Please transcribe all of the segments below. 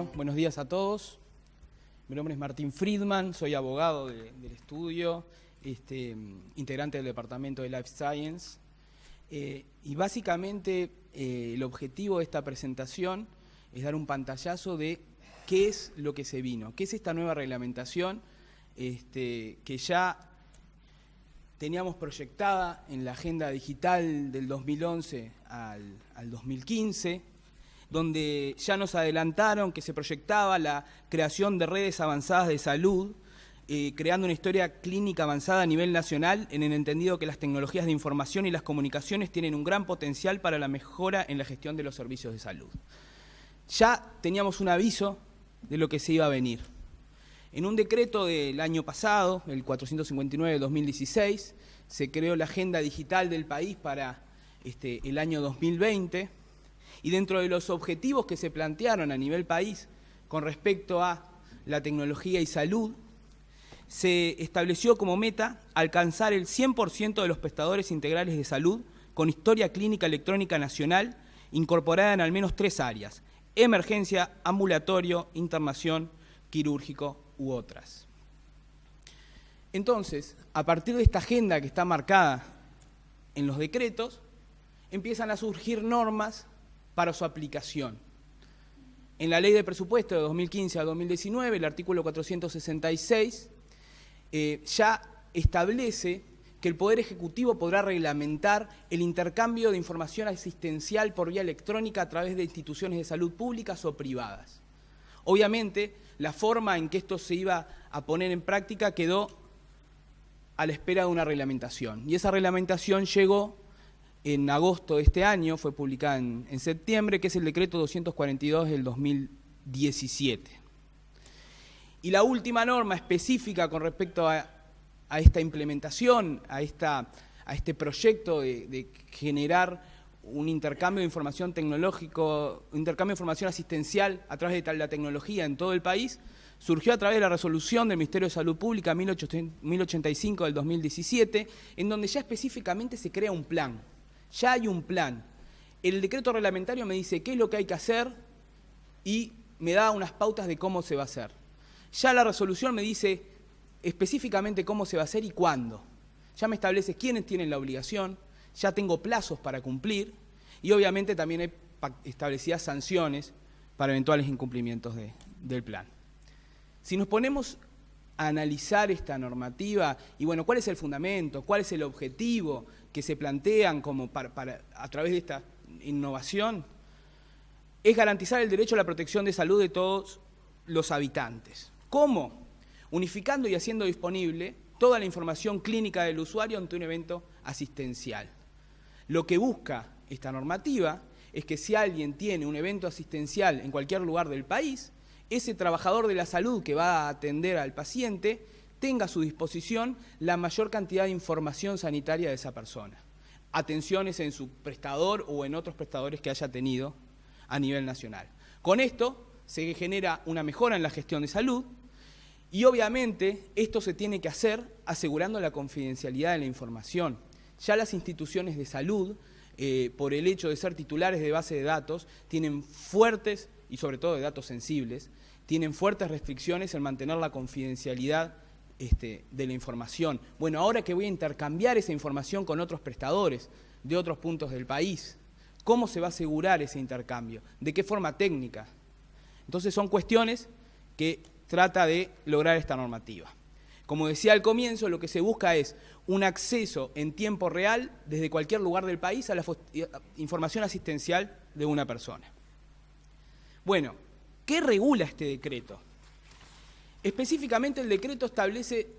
Bueno, buenos días a todos. Mi nombre es Martín Friedman, soy abogado del estudio, integrante del departamento de Life Science. Y básicamente el objetivo de esta presentación es dar un pantallazo de qué es lo que se vino, qué es esta nueva reglamentación que ya teníamos proyectada en la agenda digital del 2011 al 2015, donde ya nos adelantaron que se proyectaba la creación de redes avanzadas de salud, creando una historia clínica avanzada a nivel nacional, en el entendido que las tecnologías de información y las comunicaciones tienen un gran potencial para la mejora en la gestión de los servicios de salud. Ya teníamos un aviso de lo que se iba a venir. En un decreto del año pasado, el 459 de 2016, se creó la agenda digital del país para el año 2020, y dentro de los objetivos que se plantearon a nivel país con respecto a la tecnología y salud, se estableció como meta alcanzar el 100% de los prestadores integrales de salud con historia clínica electrónica nacional incorporada en al menos 3 áreas: emergencia, ambulatorio, internación, quirúrgico u otras. Entonces, a partir de esta agenda que está marcada en los decretos, empiezan a surgir normas para su aplicación. En la Ley de Presupuesto de 2015 a 2019, el artículo 466 ya establece que el Poder Ejecutivo podrá reglamentar el intercambio de información asistencial por vía electrónica a través de instituciones de salud públicas o privadas. Obviamente, la forma en que esto se iba a poner en práctica quedó a la espera de una reglamentación. Y esa reglamentación llegó en agosto de este año, fue publicada en septiembre, que es el decreto 242 del 2017. Y la última norma específica con respecto a esta implementación, a este proyecto de generar un intercambio de información tecnológico, un intercambio de información asistencial a través de la tecnología en todo el país, surgió a través de la resolución del Ministerio de Salud Pública 1085 del 2017, en donde ya específicamente se crea un plan. Ya hay un plan. El decreto reglamentario me dice qué es lo que hay que hacer y me da unas pautas de cómo se va a hacer. Ya la resolución me dice específicamente cómo se va a hacer y cuándo. Ya me establece quiénes tienen la obligación, ya tengo plazos para cumplir y obviamente también hay establecidas sanciones para eventuales incumplimientos del plan. Si nos ponemos a analizar esta normativa y bueno, ¿cuál es el fundamento? ¿Cuál es el objetivo que se plantean como a través de esta innovación? Es garantizar el derecho a la protección de salud de todos los habitantes. ¿Cómo? Unificando y haciendo disponible toda la información clínica del usuario ante un evento asistencial. Lo que busca esta normativa es que si alguien tiene un evento asistencial en cualquier lugar del país, ese trabajador de la salud que va a atender al paciente tenga a su disposición la mayor cantidad de información sanitaria de esa persona. Atenciones en su prestador o en otros prestadores que haya tenido a nivel nacional. Con esto se genera una mejora en la gestión de salud y obviamente esto se tiene que hacer asegurando la confidencialidad de la información. Ya las instituciones de salud, por el hecho de ser titulares de base de datos, tienen fuertes, y sobre todo de datos sensibles, tienen fuertes restricciones en mantener la confidencialidad de la información. Bueno, ahora que voy a intercambiar esa información con otros prestadores de otros puntos del país, ¿cómo se va a asegurar ese intercambio? ¿De qué forma técnica? Entonces son cuestiones que trata de lograr esta normativa. Como decía al comienzo, lo que se busca es un acceso en tiempo real desde cualquier lugar del país a la información asistencial de una persona. Bueno, ¿qué regula este decreto? Específicamente el decreto establece,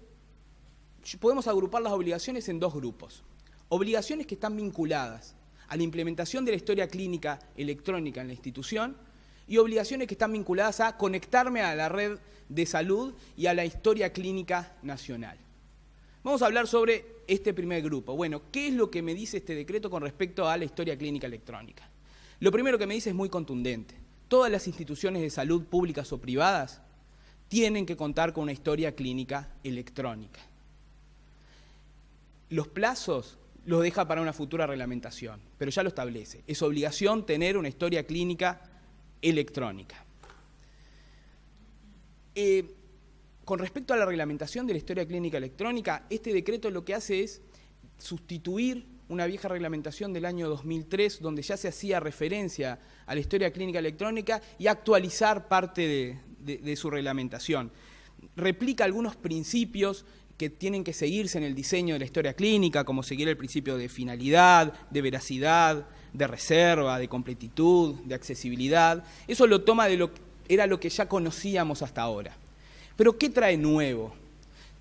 podemos agrupar las obligaciones en 2 grupos. Obligaciones que están vinculadas a la implementación de la historia clínica electrónica en la institución y obligaciones que están vinculadas a conectarme a la red de salud y a la historia clínica nacional. Vamos a hablar sobre este primer grupo. Bueno, ¿qué es lo que me dice este decreto con respecto a la historia clínica electrónica? Lo primero que me dice es muy contundente. Todas las instituciones de salud públicas o privadas tienen que contar con una historia clínica electrónica. Los plazos los deja para una futura reglamentación, pero ya lo establece. Es obligación tener una historia clínica electrónica. Con respecto a la reglamentación de la historia clínica electrónica, este decreto lo que hace es sustituir una vieja reglamentación del año 2003, donde ya se hacía referencia a la historia clínica electrónica, y actualizar parte de su reglamentación. Replica algunos principios que tienen que seguirse en el diseño de la historia clínica, como seguir el principio de finalidad, de veracidad, de reserva, de completitud, de accesibilidad. Eso lo toma de era lo que ya conocíamos hasta ahora. Pero ¿qué trae nuevo?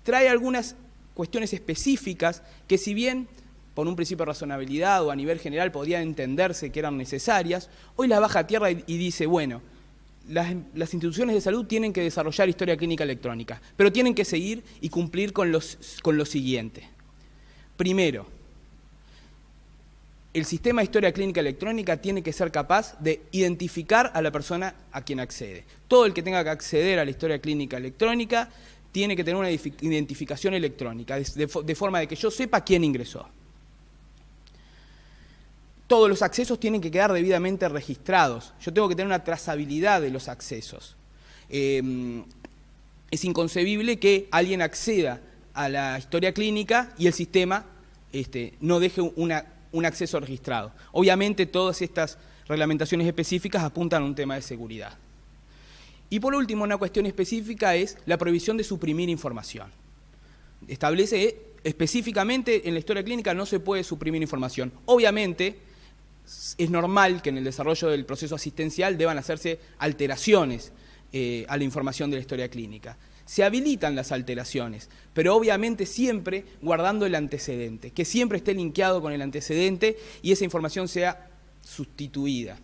Trae algunas cuestiones específicas que, si bien por un principio de razonabilidad o a nivel general podían entenderse que eran necesarias, hoy las baja a tierra y dice, bueno, las instituciones de salud tienen que desarrollar historia clínica electrónica, pero tienen que seguir y cumplir con lo siguiente. Primero, el sistema de historia clínica electrónica tiene que ser capaz de identificar a la persona a quien accede. Todo el que tenga que acceder a la historia clínica electrónica tiene que tener una identificación electrónica, de forma de que yo sepa quién ingresó. Todos los accesos tienen que quedar debidamente registrados. Yo tengo que tener una trazabilidad de los accesos. Es inconcebible que alguien acceda a la historia clínica y el sistema no deje un acceso registrado. Obviamente todas estas reglamentaciones específicas apuntan a un tema de seguridad. Y por último, una cuestión específica es la prohibición de suprimir información. Establece específicamente en la historia clínica no se puede suprimir información. Obviamente es normal que en el desarrollo del proceso asistencial deban hacerse alteraciones a la información de la historia clínica. Se habilitan las alteraciones, pero obviamente siempre guardando el antecedente, que siempre esté linkeado con el antecedente y esa información sea sustituida.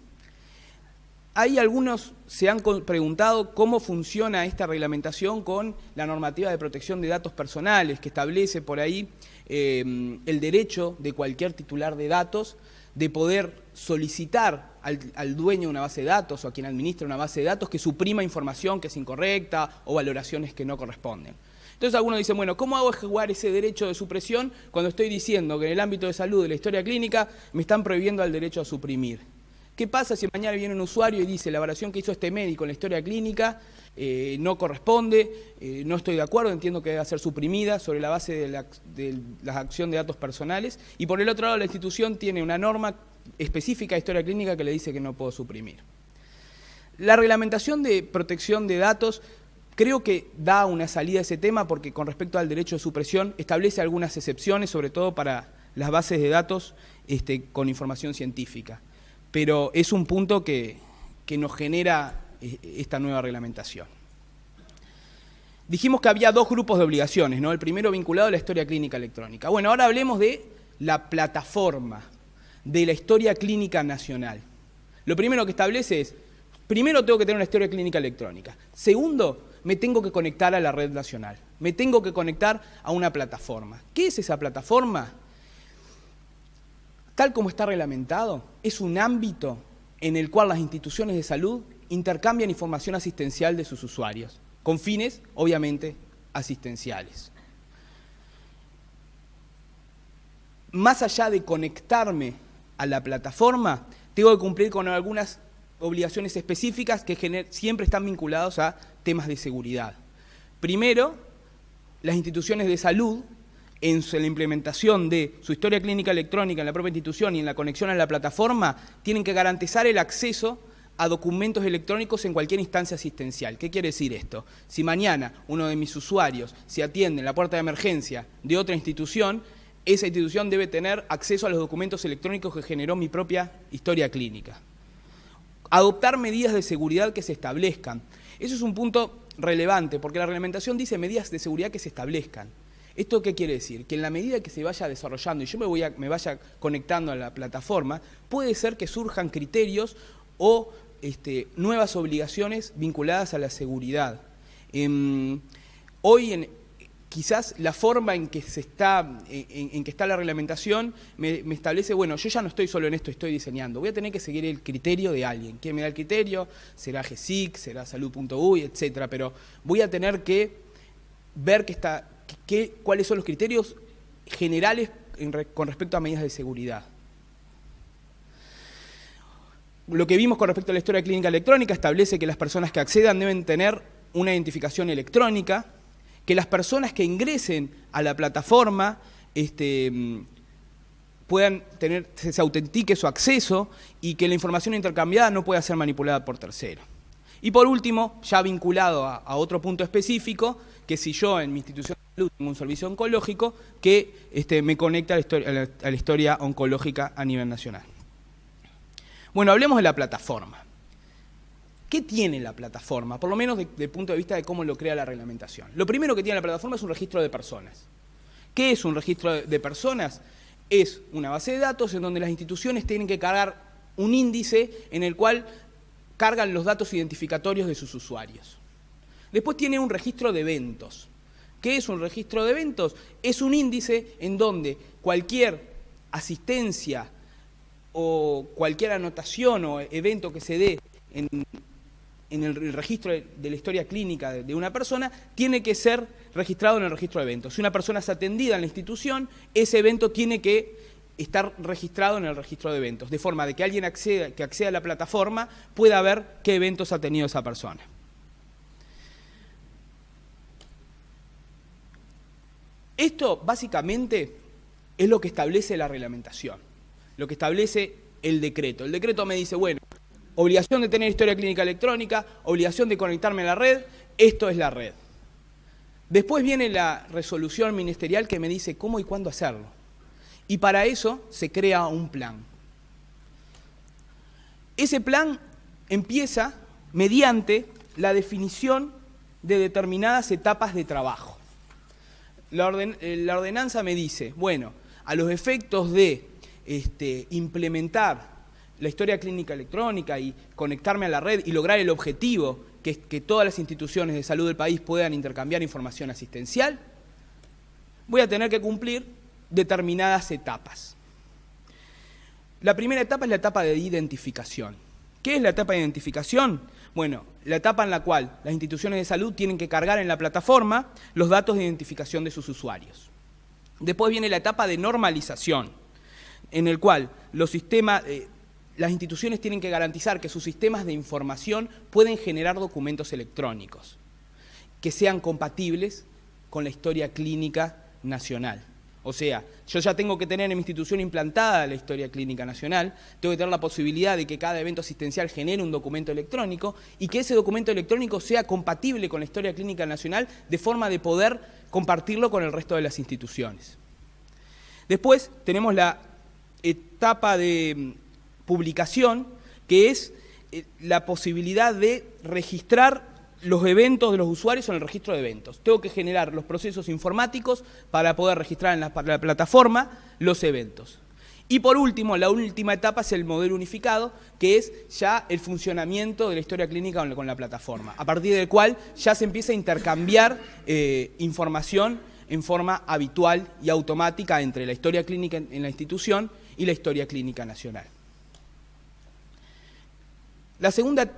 Ahí algunos se han preguntado cómo funciona esta reglamentación con la normativa de protección de datos personales, que establece por ahí el derecho de cualquier titular de datos de poder solicitar al dueño de una base de datos o a quien administra una base de datos que suprima información que es incorrecta o valoraciones que no corresponden. Entonces algunos dicen, bueno, ¿cómo hago jugar ese derecho de supresión cuando estoy diciendo que en el ámbito de salud de la historia clínica me están prohibiendo el derecho a suprimir? ¿Qué pasa si mañana viene un usuario y dice la evaluación que hizo este médico en la historia clínica no corresponde, no estoy de acuerdo, entiendo que debe ser suprimida sobre la base de la acción de datos personales, y por el otro lado la institución tiene una norma específica de historia clínica que le dice que no puedo suprimir? La reglamentación de protección de datos creo que da una salida a ese tema porque con respecto al derecho de supresión establece algunas excepciones, sobre todo para las bases de datos con información científica. Pero es un punto que nos genera esta nueva reglamentación. Dijimos que había dos grupos de obligaciones, ¿no? El primero vinculado a la historia clínica electrónica. Bueno, ahora hablemos de la plataforma de la historia clínica nacional. Lo primero que establece es, primero tengo que tener una historia clínica electrónica. Segundo, me tengo que conectar a la red nacional. Me tengo que conectar a una plataforma. ¿Qué es esa plataforma? Tal como está reglamentado, es un ámbito en el cual las instituciones de salud intercambian información asistencial de sus usuarios, con fines, obviamente, asistenciales. Más allá de conectarme a la plataforma, tengo que cumplir con algunas obligaciones específicas que siempre están vinculadas a temas de seguridad. Primero, las instituciones de salud, en la implementación de su historia clínica electrónica en la propia institución y en la conexión a la plataforma, tienen que garantizar el acceso a documentos electrónicos en cualquier instancia asistencial. ¿Qué quiere decir esto? Si mañana uno de mis usuarios se atiende en la puerta de emergencia de otra institución, esa institución debe tener acceso a los documentos electrónicos que generó mi propia historia clínica. Adoptar medidas de seguridad que se establezcan. Eso es un punto relevante, porque la reglamentación dice medidas de seguridad que se establezcan. ¿Esto qué quiere decir? Que en la medida que se vaya desarrollando y yo me vaya conectando a la plataforma, puede ser que surjan criterios o nuevas obligaciones vinculadas a la seguridad. Hoy, quizás la forma en que está la reglamentación me establece, bueno, yo ya no estoy solo en esto, estoy diseñando. Voy a tener que seguir el criterio de alguien. ¿Quién me da el criterio? Será GESIC, será salud.uy, etcétera. Pero voy a tener que ver cuáles son los criterios generales con respecto a medidas de seguridad. Lo que vimos con respecto a la historia clínica electrónica establece que las personas que accedan deben tener una identificación electrónica, que las personas que ingresen a la plataforma puedan tener, se autentique su acceso y que la información intercambiada no pueda ser manipulada por terceros. Y por último, ya vinculado a otro punto específico, que si yo en mi institución de salud tengo un servicio oncológico, que me conecta a la historia oncológica a nivel nacional. Bueno, hablemos de la plataforma. ¿Qué tiene la plataforma? Por lo menos desde el punto de vista de cómo lo crea la reglamentación. Lo primero que tiene la plataforma es un registro de personas. ¿Qué es un registro de personas? Es una base de datos en donde las instituciones tienen que cargar un índice en el cual cargan los datos identificatorios de sus usuarios. Después tiene un registro de eventos. ¿Qué es un registro de eventos? Es un índice en donde cualquier asistencia o cualquier anotación o evento que se dé en el registro de la historia clínica de una persona tiene que ser registrado en el registro de eventos. Si una persona es atendida en la institución, ese evento tiene que estar registrado en el registro de eventos, de forma de que alguien que acceda a la plataforma pueda ver qué eventos ha tenido esa persona. Esto básicamente es lo que establece la reglamentación, lo que establece el decreto. El decreto me dice, bueno, obligación de tener historia clínica electrónica, obligación de conectarme a la red, esto es la red. Después viene la resolución ministerial que me dice cómo y cuándo hacerlo. Y para eso se crea un plan. Ese plan empieza mediante la definición de determinadas etapas de trabajo. La ordenanza me dice, bueno, a los efectos de implementar la historia clínica electrónica y conectarme a la red y lograr el objetivo que es que todas las instituciones de salud del país puedan intercambiar información asistencial, voy a tener que cumplir determinadas etapas. La primera etapa es la etapa de identificación. ¿Qué es la etapa de identificación? Bueno, la etapa en la cual las instituciones de salud tienen que cargar en la plataforma los datos de identificación de sus usuarios. Después viene la etapa de normalización, en el cual las instituciones tienen que garantizar que sus sistemas de información pueden generar documentos electrónicos que sean compatibles con la historia clínica nacional. O sea, yo ya tengo que tener en mi institución implantada la historia clínica nacional, tengo que tener la posibilidad de que cada evento asistencial genere un documento electrónico y que ese documento electrónico sea compatible con la historia clínica nacional de forma de poder compartirlo con el resto de las instituciones. Después tenemos la etapa de publicación, que es la posibilidad de registrar los eventos de los usuarios en el registro de eventos. Tengo que generar los procesos informáticos para poder registrar en la plataforma los eventos. Y por último, la última etapa es el modelo unificado, que es ya el funcionamiento de la historia clínica con la plataforma, a partir del cual ya se empieza a intercambiar información en forma habitual y automática entre la historia clínica en la institución y la historia clínica nacional. La segunda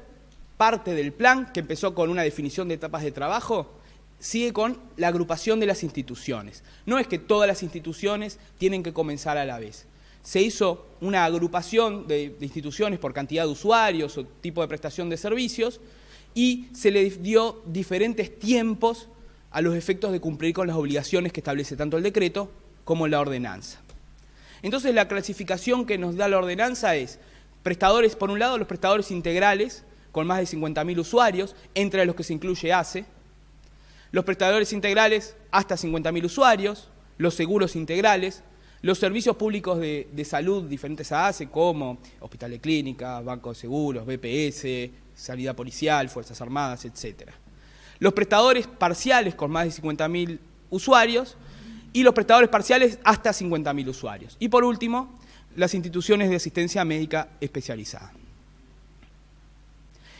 parte del plan, que empezó con una definición de etapas de trabajo, sigue con la agrupación de las instituciones. No es que todas las instituciones tienen que comenzar a la vez. Se hizo una agrupación de instituciones por cantidad de usuarios o tipo de prestación de servicios y se le dio diferentes tiempos a los efectos de cumplir con las obligaciones que establece tanto el decreto como la ordenanza. Entonces la clasificación que nos da la ordenanza es prestadores, por un lado, los prestadores integrales, con más de 50.000 usuarios, entre los que se incluye ACE, los prestadores integrales hasta 50.000 usuarios, los seguros integrales, los servicios públicos de salud diferentes a ACE, como hospitales clínicas, bancos de seguros, BPS, sanidad policial, Fuerzas Armadas, etc. Los prestadores parciales con más de 50.000 usuarios y los prestadores parciales hasta 50.000 usuarios. Y por último, las instituciones de asistencia médica especializada.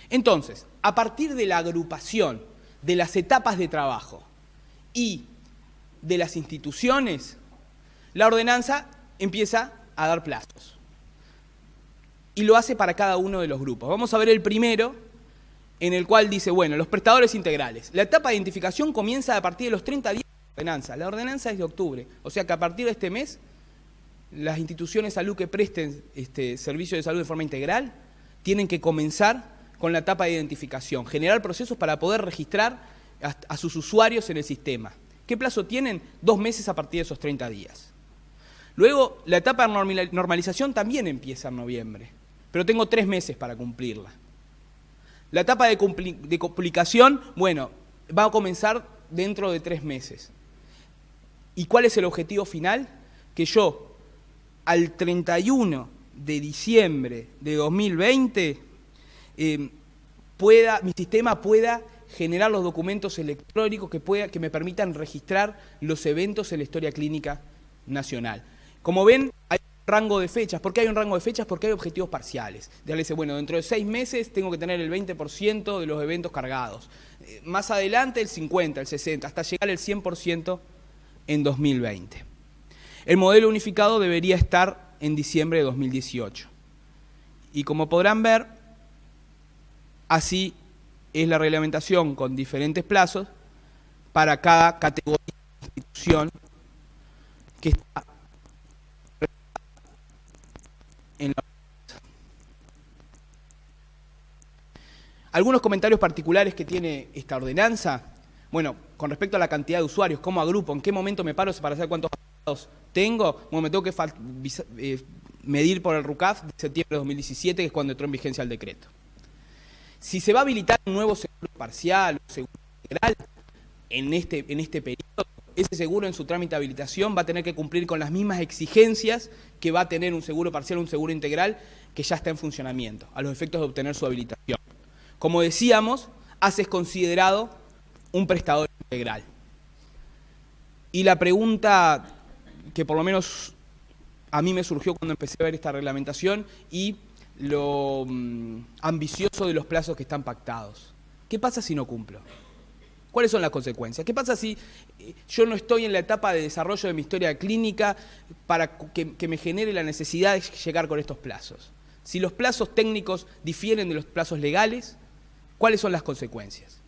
Entonces, a partir de la agrupación de las etapas de trabajo y de las instituciones, la ordenanza empieza a dar plazos. Y lo hace para cada uno de los grupos. Vamos a ver el primero, en el cual dice, bueno, los prestadores integrales. La etapa de identificación comienza a partir de los 30 días de la ordenanza. La ordenanza es de octubre, o sea que a partir de este mes, las instituciones de salud que presten servicio de salud de forma integral tienen que comenzar con la etapa de identificación, generar procesos para poder registrar a sus usuarios en el sistema. ¿Qué plazo tienen? 2 meses a partir de esos 30 días. Luego, la etapa de normalización también empieza en noviembre, pero tengo 3 meses para cumplirla. La etapa de complicación, bueno, va a comenzar dentro de 3 meses. ¿Y cuál es el objetivo final? Que yo, al 31 de diciembre de 2020, mi sistema pueda generar los documentos electrónicos que me permitan registrar los eventos en la historia clínica nacional. Como ven, hay un rango de fechas. ¿Por qué hay un rango de fechas? Porque hay objetivos parciales. Dice, bueno, dentro de 6 meses tengo que tener el 20% de los eventos cargados. Más adelante el 50, el 60, hasta llegar al 100% en 2020. El modelo unificado debería estar en diciembre de 2018. Y como podrán ver, así es la reglamentación con diferentes plazos para cada categoría de institución que está en la... Algunos comentarios particulares que tiene esta ordenanza. Bueno, con respecto a la cantidad de usuarios, cómo agrupo, en qué momento me paro para saber cuántos datos tengo. Bueno, me tengo que medir por el RUCAF de septiembre de 2017, que es cuando entró en vigencia el decreto. Si se va a habilitar un nuevo seguro parcial o seguro integral en este periodo, ese seguro en su trámite de habilitación va a tener que cumplir con las mismas exigencias que va a tener un seguro parcial o un seguro integral que ya está en funcionamiento, a los efectos de obtener su habilitación. Como decíamos, es considerado un prestador integral. Y la pregunta que por lo menos a mí me surgió cuando empecé a ver esta reglamentación y lo ambicioso de los plazos que están pactados. ¿Qué pasa si no cumplo? ¿Cuáles son las consecuencias? ¿Qué pasa si yo no estoy en la etapa de desarrollo de mi historia clínica para que me genere la necesidad de llegar con estos plazos? Si los plazos técnicos difieren de los plazos legales, ¿cuáles son las consecuencias?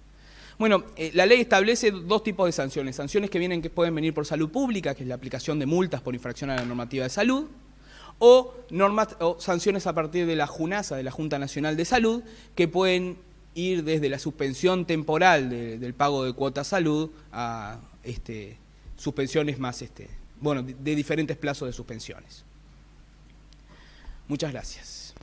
Bueno, la ley establece 2 tipos de sanciones. Sanciones que pueden venir por salud pública, que es la aplicación de multas por infracción a la normativa de salud, o sanciones a partir de la JUNASA, de la Junta Nacional de Salud, que pueden ir desde la suspensión temporal del pago de cuota salud a suspensiones más, de diferentes plazos de suspensiones. Muchas gracias.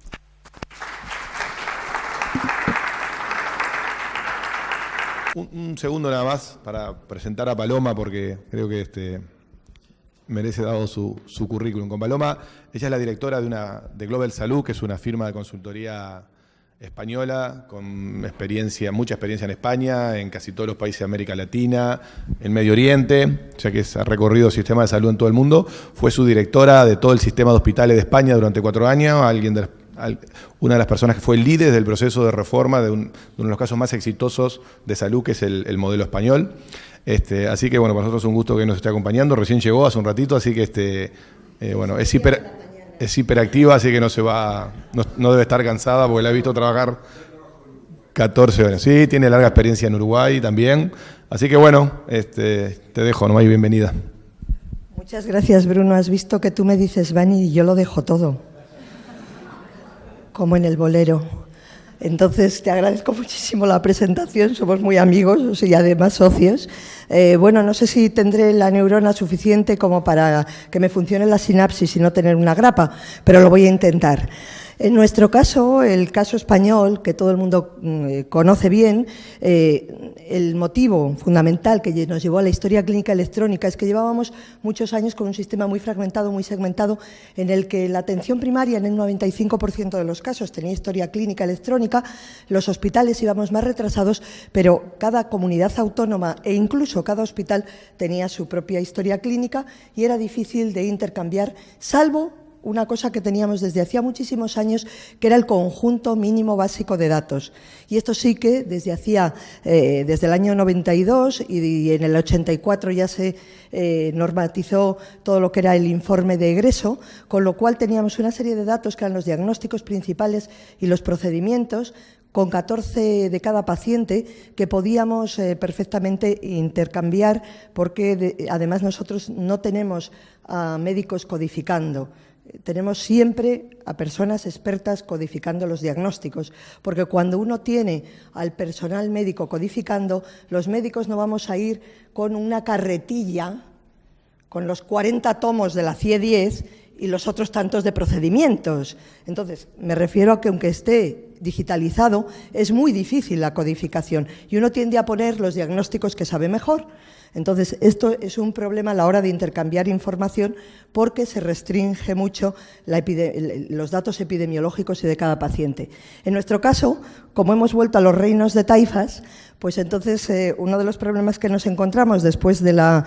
Un segundo nada más para presentar a Paloma, porque creo que merece dado su currículum. Con Paloma, ella es la directora de Global Salud, que es una firma de consultoría española con mucha experiencia en España, en casi todos los países de América Latina, en Medio Oriente, ya que ha recorrido el sistema de salud en todo el mundo. Fue su directora de todo el sistema de hospitales de España durante 4 años, una de las personas que fue líder del proceso de reforma de uno de los casos más exitosos de salud, que es el modelo español. Así que, bueno, para nosotros es un gusto que nos esté acompañando. Recién llegó hace un ratito, así que es hiperactiva, así que no debe estar cansada, porque la he visto trabajar 14 horas. Sí, tiene larga experiencia en Uruguay también. Así que, bueno, te dejo nomás y bienvenida. Muchas gracias, Bruno. Has visto que tú me dices, Vani, y yo lo dejo todo, como en el bolero. Entonces, te agradezco muchísimo la presentación, somos muy amigos y además socios. Bueno, no sé si tendré la neurona suficiente como para que me funcione la sinapsis y no tener una grapa, pero lo voy a intentar. En nuestro caso, el caso español, que todo el mundo conoce bien, el motivo fundamental que nos llevó a la historia clínica electrónica es que llevábamos muchos años con un sistema muy fragmentado, muy segmentado, en el que la atención primaria en el 95% de los casos tenía historia clínica electrónica, los hospitales íbamos más retrasados, pero cada comunidad autónoma e incluso cada hospital tenía su propia historia clínica y era difícil de intercambiar, salvo una cosa que teníamos desde hacía muchísimos años, que era el conjunto mínimo básico de datos. Y esto sí que desde el año 92 y en el 84 ya se normatizó todo lo que era el informe de egreso, con lo cual teníamos una serie de datos que eran los diagnósticos principales y los procedimientos, con 14 de cada paciente que podíamos perfectamente intercambiar, porque además nosotros no tenemos a médicos codificando. tenemos siempre a personas expertas codificando los diagnósticos, porque cuando uno tiene al personal médico codificando, los médicos no vamos a ir con una carretilla, con los 40 tomos de la CIE-10 y los otros tantos de procedimientos. Entonces, me refiero a que aunque esté digitalizado, es muy difícil la codificación y uno tiende a poner los diagnósticos que sabe mejor. Entonces, esto es un problema a la hora de intercambiar información porque se restringe mucho los datos epidemiológicos y de cada paciente. En nuestro caso, como hemos vuelto a los reinos de taifas, pues entonces uno de los problemas que nos encontramos después de la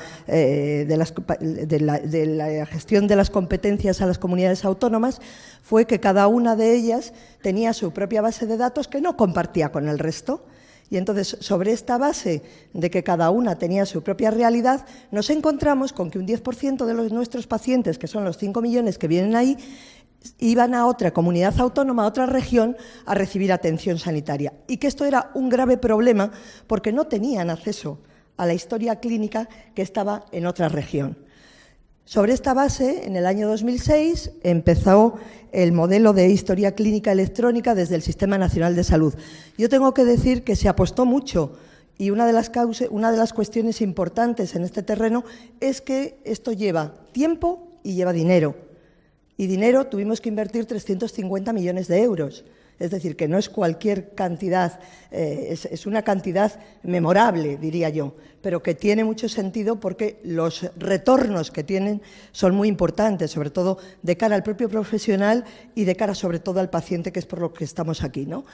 gestión de las competencias a las comunidades autónomas fue que cada una de ellas tenía su propia base de datos que no compartía con el resto. Y entonces, sobre esta base de que cada una tenía su propia realidad, nos encontramos con que un 10% de nuestros pacientes, que son los 5 millones que vienen ahí, iban a otra comunidad autónoma, a otra región, a recibir atención sanitaria. Y que esto era un grave problema porque no tenían acceso a la historia clínica que estaba en otra región. Sobre esta base, en el año 2006, empezó el modelo de historia clínica electrónica desde el Sistema Nacional de Salud. Yo tengo que decir que se apostó mucho y una de las cuestiones importantes en este terreno es que esto lleva tiempo y lleva dinero. Y dinero tuvimos que invertir 350 millones de euros. Es decir, que no es cualquier cantidad, es una cantidad memorable, diría yo, pero que tiene mucho sentido porque los retornos que tienen son muy importantes, sobre todo de cara al propio profesional y de cara sobre todo al paciente, que es por lo que estamos aquí, ¿no?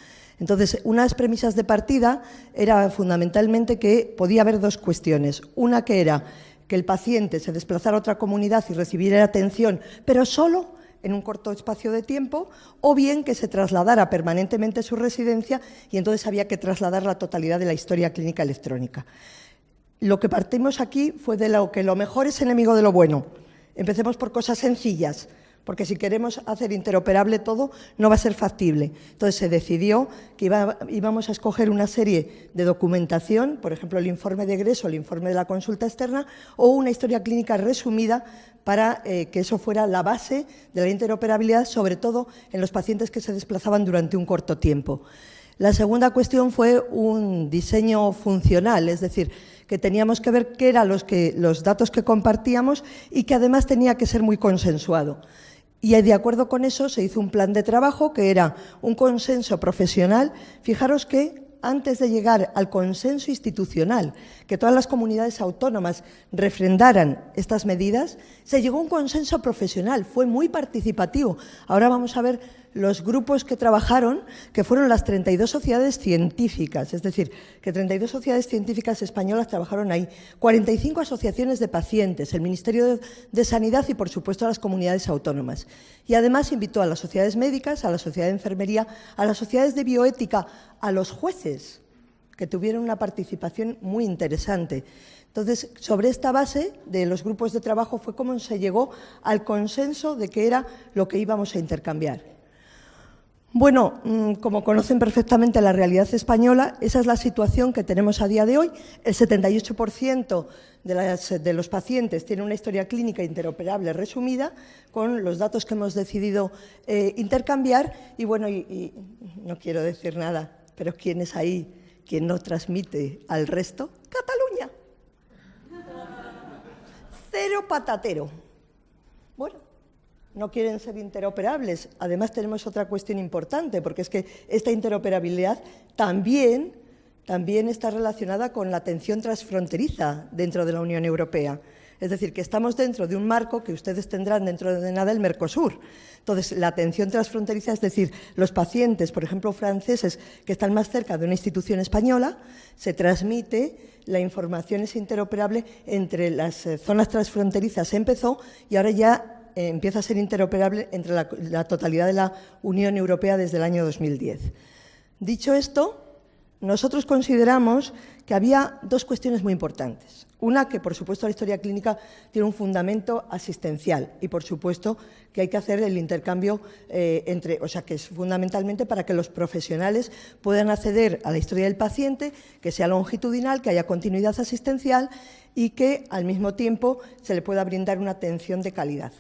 Entonces, unas premisas de partida era fundamentalmente que podía haber dos cuestiones. Una que era que el paciente se desplazara a otra comunidad y recibiera atención, pero solo en un corto espacio de tiempo, o bien que se trasladara permanentemente su residencia y entonces había que trasladar la totalidad de la historia clínica electrónica. Lo que partimos aquí fue de lo que lo mejor es enemigo de lo bueno. Empecemos por cosas sencillas, porque si queremos hacer interoperable todo, no va a ser factible. Entonces se decidió que íbamos a escoger una serie de documentación, por ejemplo, el informe de egreso, el informe de la consulta externa, o una historia clínica resumida para que eso fuera la base de la interoperabilidad, sobre todo en los pacientes que se desplazaban durante un corto tiempo. La segunda cuestión fue un diseño funcional, es decir, que teníamos que ver qué eran los datos que compartíamos y que además tenía que ser muy consensuado. Y de acuerdo con eso se hizo un plan de trabajo que era un consenso profesional. Fijaros que antes de llegar al consenso institucional, que todas las comunidades autónomas refrendaran estas medidas, se llegó a un consenso profesional, fue muy participativo. Ahora vamos a ver los grupos que trabajaron, que fueron las 32 sociedades científicas, es decir, que 32 sociedades científicas españolas trabajaron ahí, 45 asociaciones de pacientes, el Ministerio de Sanidad y, por supuesto, a las comunidades autónomas. Y además invitó a las sociedades médicas, a la sociedad de enfermería, a las sociedades de bioética, a los jueces, que tuvieron una participación muy interesante. Entonces, sobre esta base de los grupos de trabajo fue como se llegó al consenso de que era lo que íbamos a intercambiar. Bueno, como conocen perfectamente la realidad española, esa es la situación que tenemos a día de hoy. El 78% de los pacientes tienen una historia clínica interoperable resumida con los datos que hemos decidido intercambiar. Y bueno, y no quiero decir nada, pero ¿quién es ahí? ¿Quién no transmite al resto? ¡Cataluña! Cero patatero. Bueno. No quieren ser interoperables. Además, tenemos otra cuestión importante, porque es que esta interoperabilidad también está relacionada con la atención transfronteriza dentro de la Unión Europea. Es decir, que estamos dentro de un marco que ustedes tendrán dentro de nada el Mercosur. Entonces, la atención transfronteriza, es decir, los pacientes, por ejemplo, franceses, que están más cerca de una institución española, se transmite, la información es interoperable entre las zonas transfronterizas. Empezó y ahora ya empieza a ser interoperable entre la totalidad de la Unión Europea desde el año 2010. Dicho esto, nosotros consideramos que había dos cuestiones muy importantes. Una, que por supuesto la historia clínica tiene un fundamento asistencial y por supuesto que hay que hacer el intercambio o sea, que es fundamentalmente para que los profesionales puedan acceder a la historia del paciente, que sea longitudinal, que haya continuidad asistencial y que al mismo tiempo se le pueda brindar una atención de calidad.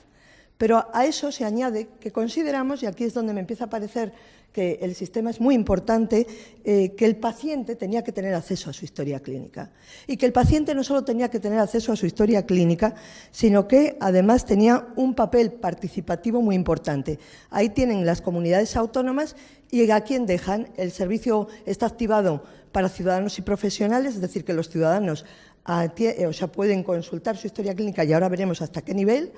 Pero a eso se añade que consideramos, y aquí es donde me empieza a parecer que el sistema es muy importante, que el paciente tenía que tener acceso a su historia clínica. Y que el paciente no solo tenía que tener acceso a su historia clínica, sino que además tenía un papel participativo muy importante. Ahí tienen las comunidades autónomas y a quién dejan. El servicio está activado para ciudadanos y profesionales, es decir, que los ciudadanos pueden consultar su historia clínica y ahora veremos hasta qué nivel.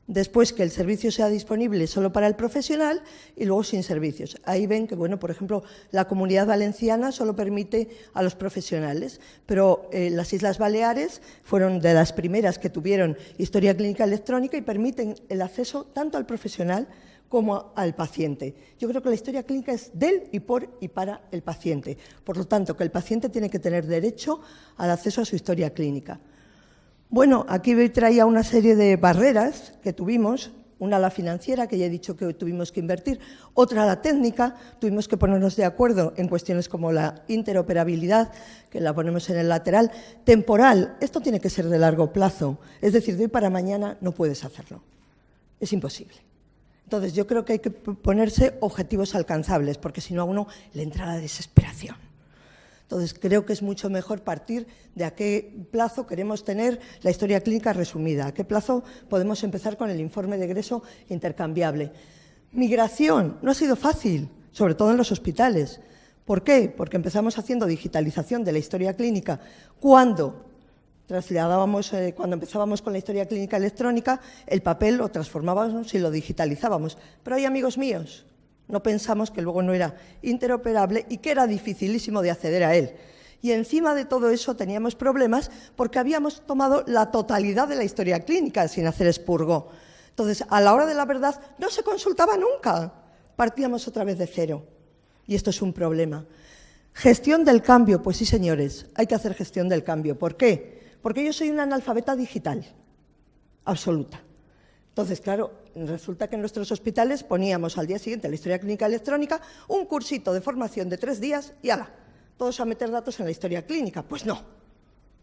Después que el servicio sea disponible solo para el profesional y luego sin servicios. Ahí ven que, bueno, por ejemplo, la Comunidad Valenciana solo permite a los profesionales, pero las Islas Baleares fueron de las primeras que tuvieron historia clínica electrónica y permiten el acceso tanto al profesional como al paciente. Yo creo que la historia clínica es del y por y para el paciente. Por lo tanto, que el paciente tiene que tener derecho al acceso a su historia clínica. Bueno, aquí traía una serie de barreras que tuvimos, una la financiera, que ya he dicho que tuvimos que invertir, otra la técnica, tuvimos que ponernos de acuerdo en cuestiones como la interoperabilidad, que la ponemos en el lateral, temporal, esto tiene que ser de largo plazo, es decir, de hoy para mañana no puedes hacerlo, es imposible. Entonces yo creo que hay que ponerse objetivos alcanzables, porque si no a uno le entra la desesperación. Entonces, creo que es mucho mejor partir de a qué plazo queremos tener la historia clínica resumida, a qué plazo podemos empezar con el informe de egreso intercambiable. Migración no ha sido fácil, sobre todo en los hospitales. ¿Por qué? Porque empezamos haciendo digitalización de la historia clínica cuando empezábamos con la historia clínica electrónica, el papel lo transformábamos y lo digitalizábamos. Pero hay amigos míos. No pensamos que luego no era interoperable y que era dificilísimo de acceder a él. Y encima de todo eso teníamos problemas porque habíamos tomado la totalidad de la historia clínica sin hacer expurgo. Entonces, a la hora de la verdad, no se consultaba nunca. Partíamos otra vez de cero. Y esto es un problema. Gestión del cambio. Pues sí, señores, hay que hacer gestión del cambio. ¿Por qué? Porque yo soy una analfabeta digital. Absoluta. Entonces, claro, resulta que en nuestros hospitales poníamos al día siguiente la historia clínica electrónica, un cursito de formación de 3 días y ¡hala! Todos a meter datos en la historia clínica. Pues no,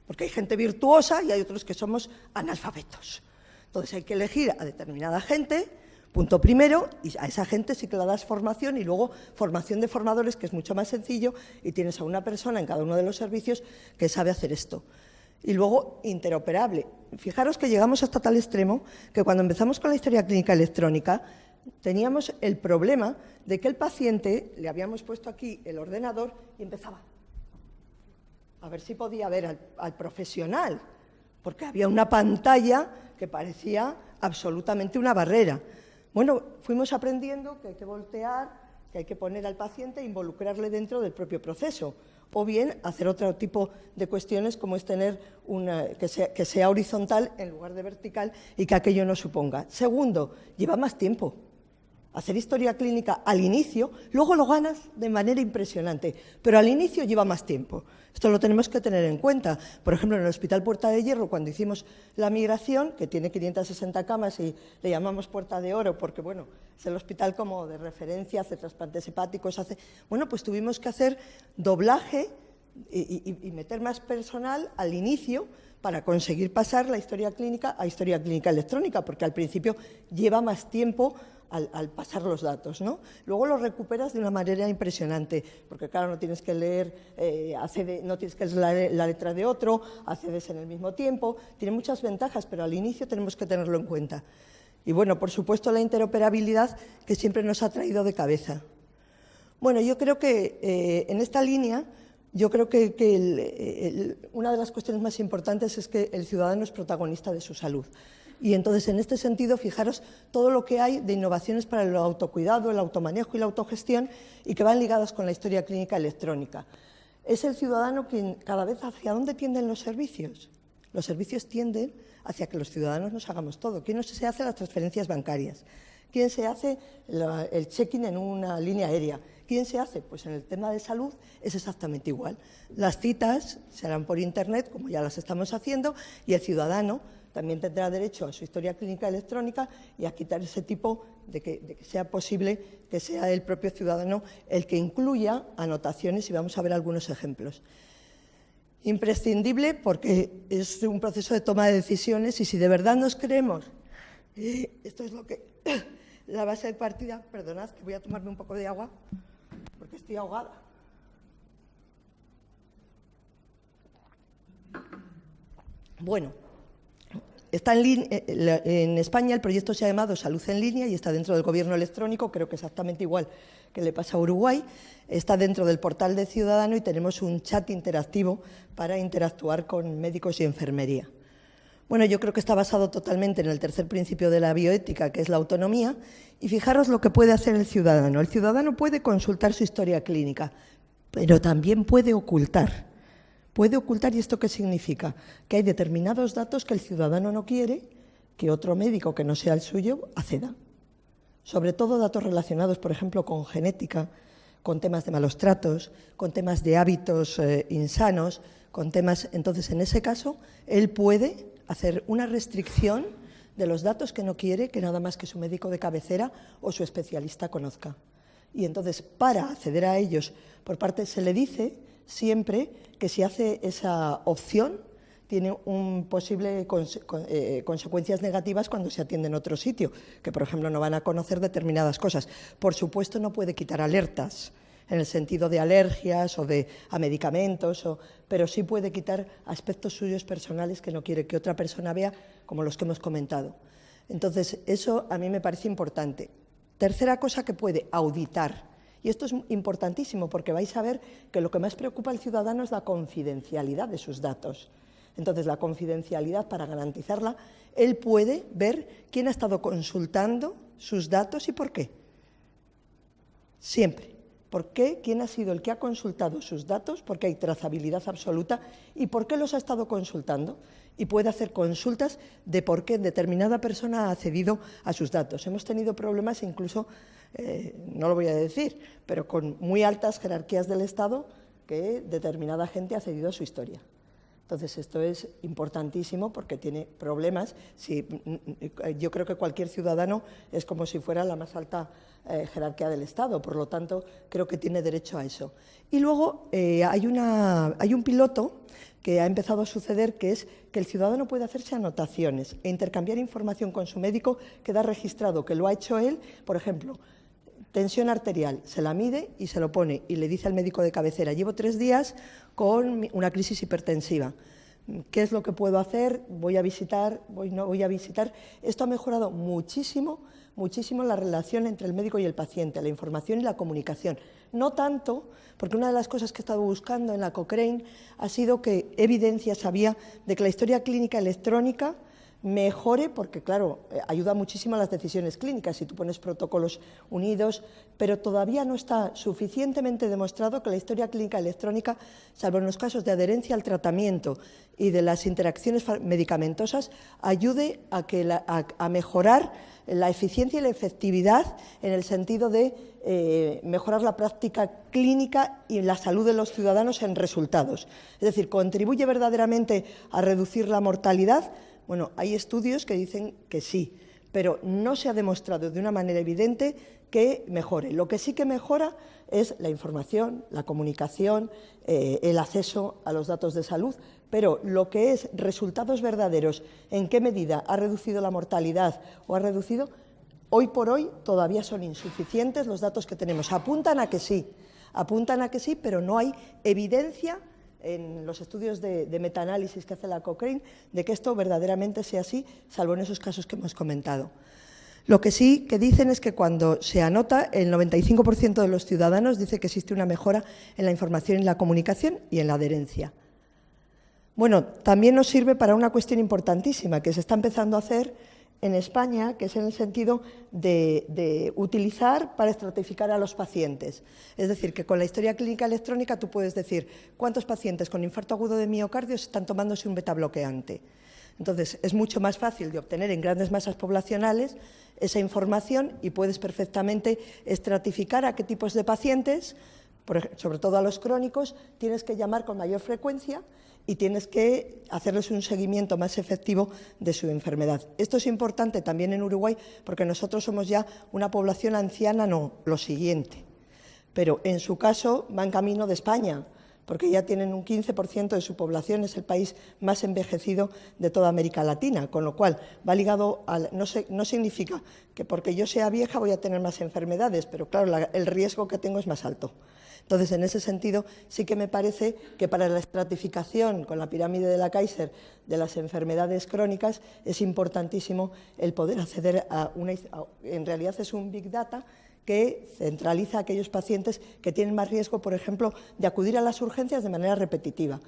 porque hay gente virtuosa y hay otros que somos analfabetos. Entonces hay que elegir a determinada gente, punto primero, y a esa gente sí que le das formación y luego formación de formadores, que es mucho más sencillo, y tienes a una persona en cada uno de los servicios que sabe hacer esto. Y luego, interoperable. Fijaros que llegamos hasta tal extremo que cuando empezamos con la historia clínica electrónica teníamos el problema de que el paciente, le habíamos puesto aquí el ordenador y empezaba a ver si podía ver al profesional, porque había una pantalla que parecía absolutamente una barrera. Bueno, fuimos aprendiendo que hay que voltear, que hay que poner al paciente e involucrarle dentro del propio proceso. O bien hacer otro tipo de cuestiones como es tener que sea horizontal en lugar de vertical y que aquello no suponga. Segundo, lleva más tiempo. Hacer historia clínica al inicio, luego lo ganas de manera impresionante, pero al inicio lleva más tiempo. Esto lo tenemos que tener en cuenta. Por ejemplo, en el Hospital Puerta de Hierro, cuando hicimos la migración, que tiene 560 camas y le llamamos Puerta de Oro porque, bueno, es el hospital como de referencia, hace trasplantes hepáticos, bueno, pues tuvimos que hacer doblaje y meter más personal al inicio para conseguir pasar la historia clínica a historia clínica electrónica, porque al principio lleva más tiempo al pasar los datos, ¿no? Luego los recuperas de una manera impresionante, porque claro, no tienes que leer, no tienes que leer la letra de otro, accedes en el mismo tiempo, tiene muchas ventajas, pero al inicio tenemos que tenerlo en cuenta. Y bueno, por supuesto, la interoperabilidad que siempre nos ha traído de cabeza. Bueno, yo creo que en esta línea, yo creo que una de las cuestiones más importantes es que el ciudadano es protagonista de su salud. Y entonces, en este sentido, fijaros todo lo que hay de innovaciones para el autocuidado, el automanejo y la autogestión y que van ligadas con la historia clínica electrónica. Es el ciudadano quien cada vez hacia dónde tienden los servicios. Los servicios tienden hacia que los ciudadanos nos hagamos todo. ¿Quién se hace las transferencias bancarias? ¿Quién se hace el check-in en una línea aérea? ¿Quién se hace? Pues en el tema de salud es exactamente igual. Las citas se harán por Internet, como ya las estamos haciendo, y el ciudadano también tendrá derecho a su historia clínica electrónica y a quitar ese tipo de que sea posible que sea el propio ciudadano el que incluya anotaciones, y vamos a ver algunos ejemplos. Imprescindible porque es un proceso de toma de decisiones, y si de verdad nos creemos Esto es lo que la base de partida. Perdonad, que voy a tomarme un poco de agua porque estoy ahogada. Bueno, está en España el proyecto se ha llamado Salud en Línea y está dentro del Gobierno electrónico, creo que exactamente igual que le pasa a Uruguay. Está dentro del portal de Ciudadano y tenemos un chat interactivo para interactuar con médicos y enfermería. Bueno, yo creo que está basado totalmente en el tercer principio de la bioética, que es la autonomía, y fijaros lo que puede hacer el ciudadano. El ciudadano puede consultar su historia clínica, pero también puede ocultar. Puede ocultar, ¿y esto qué significa? Que hay determinados datos que el ciudadano no quiere que otro médico que no sea el suyo acceda. Sobre todo datos relacionados, por ejemplo, con genética, con temas de malos tratos, con temas de hábitos insanos, con temas… Entonces, en ese caso, él puede hacer una restricción de los datos que no quiere que nada más que su médico de cabecera o su especialista conozca. Y entonces, para acceder a ellos, por parte se le dice siempre que si hace esa opción tiene un posible consecuencias negativas cuando se atiende en otro sitio, que por ejemplo no van a conocer determinadas cosas. Por supuesto no puede quitar alertas en el sentido de alergias o a medicamentos, pero sí puede quitar aspectos suyos personales que no quiere que otra persona vea, como los que hemos comentado. Entonces, eso a mí me parece importante. Tercera cosa que puede, auditar. Y esto es importantísimo porque vais a ver que lo que más preocupa al ciudadano es la confidencialidad de sus datos. Entonces, la confidencialidad, para garantizarla, él puede ver quién ha estado consultando sus datos y por qué. Siempre. ¿Por qué? ¿Quién ha sido el que ha consultado sus datos? Porque hay trazabilidad absoluta. ¿Y por qué los ha estado consultando? Y puede hacer consultas de por qué determinada persona ha accedido a sus datos. Hemos tenido problemas incluso, no lo voy a decir, pero con muy altas jerarquías del Estado que determinada gente ha accedido a su historia. Entonces, esto es importantísimo porque tiene problemas. Yo creo que cualquier ciudadano es como si fuera la más alta jerarquía del Estado, por lo tanto, creo que tiene derecho a eso. Y luego hay un piloto que ha empezado a suceder, que es que el ciudadano puede hacerse anotaciones e intercambiar información con su médico, queda registrado que lo ha hecho él, por ejemplo, tensión arterial, se la mide y se lo pone y le dice al médico de cabecera, llevo 3 días con una crisis hipertensiva, ¿qué es lo que puedo hacer? ¿Voy a visitar? ¿No voy a visitar? Esto ha mejorado muchísimo, muchísimo la relación entre el médico y el paciente, la información y la comunicación. No tanto, porque una de las cosas que he estado buscando en la Cochrane ha sido que evidencias había de que la historia clínica electrónica mejore, porque claro, ayuda muchísimo a las decisiones clínicas si tú pones protocolos unidos, pero todavía no está suficientemente demostrado que la historia clínica electrónica, salvo en los casos de adherencia al tratamiento y de las interacciones medicamentosas, ayude a mejorar la eficiencia y la efectividad en el sentido de mejorar la práctica clínica y la salud de los ciudadanos en resultados. Es decir, contribuye verdaderamente a reducir la mortalidad. Bueno, hay estudios que dicen que sí, pero no se ha demostrado de una manera evidente que mejore. Lo que sí que mejora es la información, la comunicación, el acceso a los datos de salud, pero lo que es resultados verdaderos, en qué medida ha reducido la mortalidad o ha reducido, hoy por hoy todavía son insuficientes los datos que tenemos. Apuntan a que sí, pero no hay evidencia en los estudios de metaanálisis que hace la Cochrane, de que esto verdaderamente sea así, salvo en esos casos que hemos comentado. Lo que sí que dicen es que cuando se anota, el 95% de los ciudadanos dice que existe una mejora en la información y la comunicación y en la adherencia. Bueno, también nos sirve para una cuestión importantísima que se está empezando a hacer en España, que es en el sentido de utilizar para estratificar a los pacientes. Es decir, que con la historia clínica electrónica tú puedes decir cuántos pacientes con infarto agudo de miocardio están tomándose un betabloqueante. Entonces, es mucho más fácil de obtener en grandes masas poblacionales esa información y puedes perfectamente estratificar a qué tipos de pacientes, sobre todo a los crónicos, tienes que llamar con mayor frecuencia y tienes que hacerles un seguimiento más efectivo de su enfermedad. Esto es importante también en Uruguay porque nosotros somos ya una población anciana, no, lo siguiente. Pero en su caso va en camino de España, porque ya tienen un 15% de su población, es el país más envejecido de toda América Latina, con lo cual va ligado a... No significa que porque yo sea vieja voy a tener más enfermedades, pero claro, el riesgo que tengo es más alto. Entonces, en ese sentido, sí que me parece que para la estratificación con la pirámide de la Kaiser de las enfermedades crónicas es importantísimo el poder acceder a una... En realidad es un Big Data que centraliza a aquellos pacientes que tienen más riesgo, por ejemplo, de acudir a las urgencias de manera repetitiva,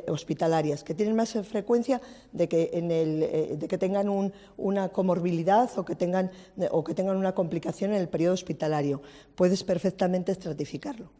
hospitalarias, que tienen más frecuencia de que tengan una comorbilidad o que tengan una complicación en el periodo hospitalario. Puedes perfectamente estratificarlo.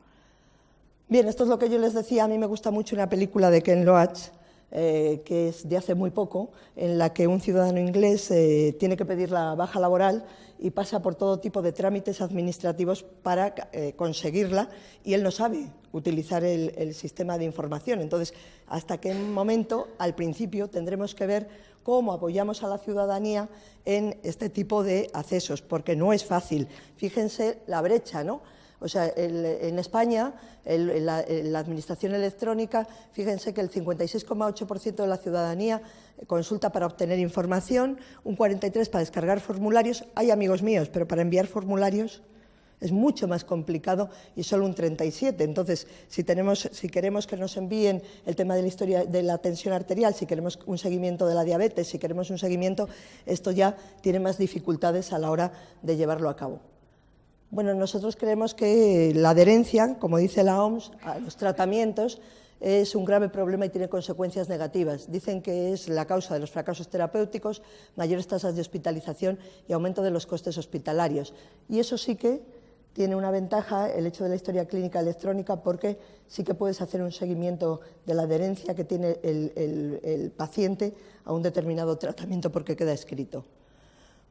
Bien, esto es lo que yo les decía. A mí me gusta mucho una película de Ken Loach, que es de hace muy poco, en la que un ciudadano inglés tiene que pedir la baja laboral y pasa por todo tipo de trámites administrativos para conseguirla, y él no sabe utilizar el sistema de información. Entonces, hasta qué momento, al principio, tendremos que ver cómo apoyamos a la ciudadanía en este tipo de accesos, porque no es fácil. Fíjense la brecha, ¿no? O sea, en España, la administración electrónica, fíjense que el 56,8% de la ciudadanía consulta para obtener información, un 43% para descargar formularios. Hay amigos míos, pero para enviar formularios es mucho más complicado, y solo un 37%. Entonces, si queremos que nos envíen el tema de la historia de la tensión arterial, si queremos un seguimiento de la diabetes, si queremos un seguimiento, esto ya tiene más dificultades a la hora de llevarlo a cabo. Bueno, nosotros creemos que la adherencia, como dice la OMS, a los tratamientos es un grave problema y tiene consecuencias negativas. Dicen que es la causa de los fracasos terapéuticos, mayores tasas de hospitalización y aumento de los costes hospitalarios. Y eso sí que tiene una ventaja, el hecho de la historia clínica electrónica, porque sí que puedes hacer un seguimiento de la adherencia que tiene el paciente a un determinado tratamiento, porque queda escrito.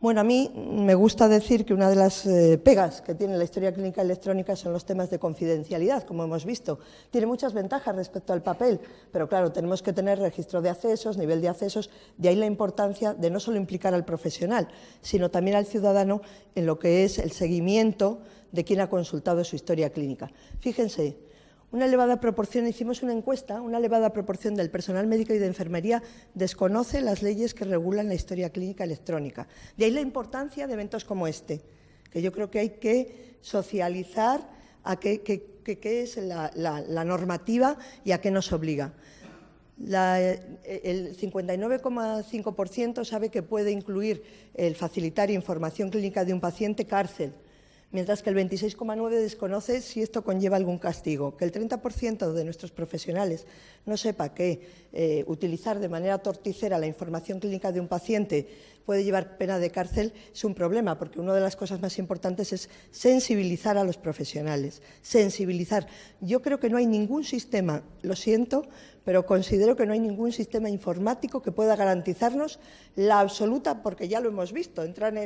Bueno, a mí me gusta decir que una de las pegas que tiene la historia clínica electrónica son los temas de confidencialidad, como hemos visto. Tiene muchas ventajas respecto al papel, pero claro, tenemos que tener registro de accesos, nivel de accesos, de ahí la importancia de no solo implicar al profesional, sino también al ciudadano en lo que es el seguimiento de quien ha consultado su historia clínica. Fíjense, una elevada proporción, hicimos una encuesta, una elevada proporción del personal médico y de enfermería desconoce las leyes que regulan la historia clínica electrónica. De ahí la importancia de eventos como este, que yo creo que hay que socializar a qué es la normativa y a qué nos obliga. El 59,5% sabe que puede incluir el facilitar información clínica de un paciente cárcel, mientras que el 26,9% desconoce si esto conlleva algún castigo. Que el 30% de nuestros profesionales no sepa que utilizar de manera torticera la información clínica de un paciente puede llevar pena de cárcel es un problema, porque una de las cosas más importantes es sensibilizar a los profesionales. Sensibilizar. Yo creo que no hay ningún sistema, lo siento, pero considero que no hay ningún sistema informático que pueda garantizarnos la absoluta, porque ya lo hemos visto, entran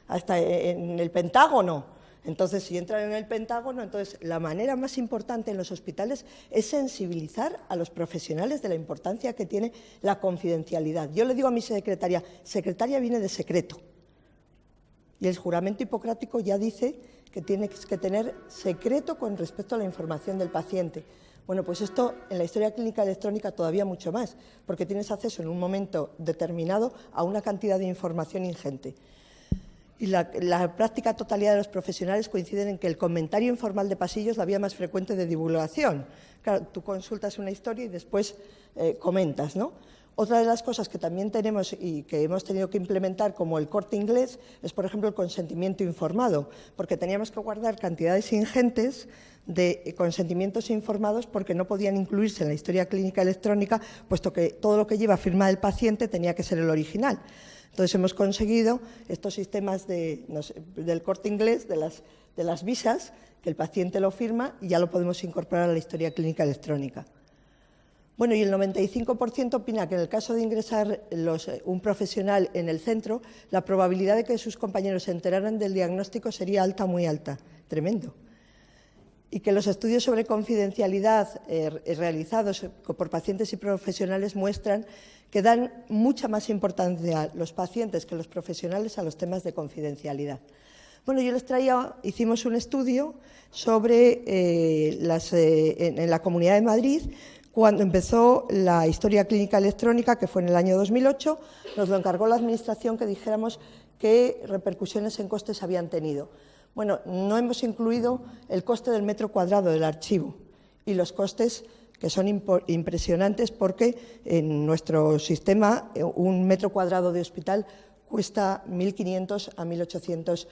hasta en el Pentágono. Entonces, si entran en el Pentágono, entonces la manera más importante en los hospitales es sensibilizar a los profesionales de la importancia que tiene la confidencialidad. Yo le digo a mi secretaria, secretaria viene de secreto. Y el juramento hipocrático ya dice que tienes que tener secreto con respecto a la información del paciente. Bueno, pues esto en la historia clínica electrónica todavía mucho más, porque tienes acceso en un momento determinado a una cantidad de información ingente. Y la práctica totalidad de los profesionales coinciden en que el comentario informal de pasillo es la vía más frecuente de divulgación. Claro, tú consultas una historia y después comentas, ¿no? Otra de las cosas que también tenemos y que hemos tenido que implementar, como el Corte Inglés, es, por ejemplo, el consentimiento informado, porque teníamos que guardar cantidades ingentes de consentimientos informados porque no podían incluirse en la historia clínica electrónica, puesto que todo lo que lleva firma del paciente tenía que ser el original. Entonces, hemos conseguido estos sistemas del Corte Inglés, de las visas, que el paciente lo firma y ya lo podemos incorporar a la historia clínica electrónica. Bueno, y el 95% opina que en el caso de ingresar un profesional en el centro, la probabilidad de que sus compañeros se enteraran del diagnóstico sería alta, muy alta. Tremendo. Y que los estudios sobre confidencialidad realizados por pacientes y profesionales muestran que dan mucha más importancia los pacientes que los profesionales a los temas de confidencialidad. Bueno, yo les traía, hicimos un estudio sobre en la Comunidad de Madrid, cuando empezó la historia clínica electrónica, que fue en el año 2008, nos lo encargó la Administración que dijéramos qué repercusiones en costes habían tenido. Bueno, no hemos incluido el coste del metro cuadrado del archivo y los costes que son impresionantes, porque en nuestro sistema un metro cuadrado de hospital cuesta 1.500 a 1.800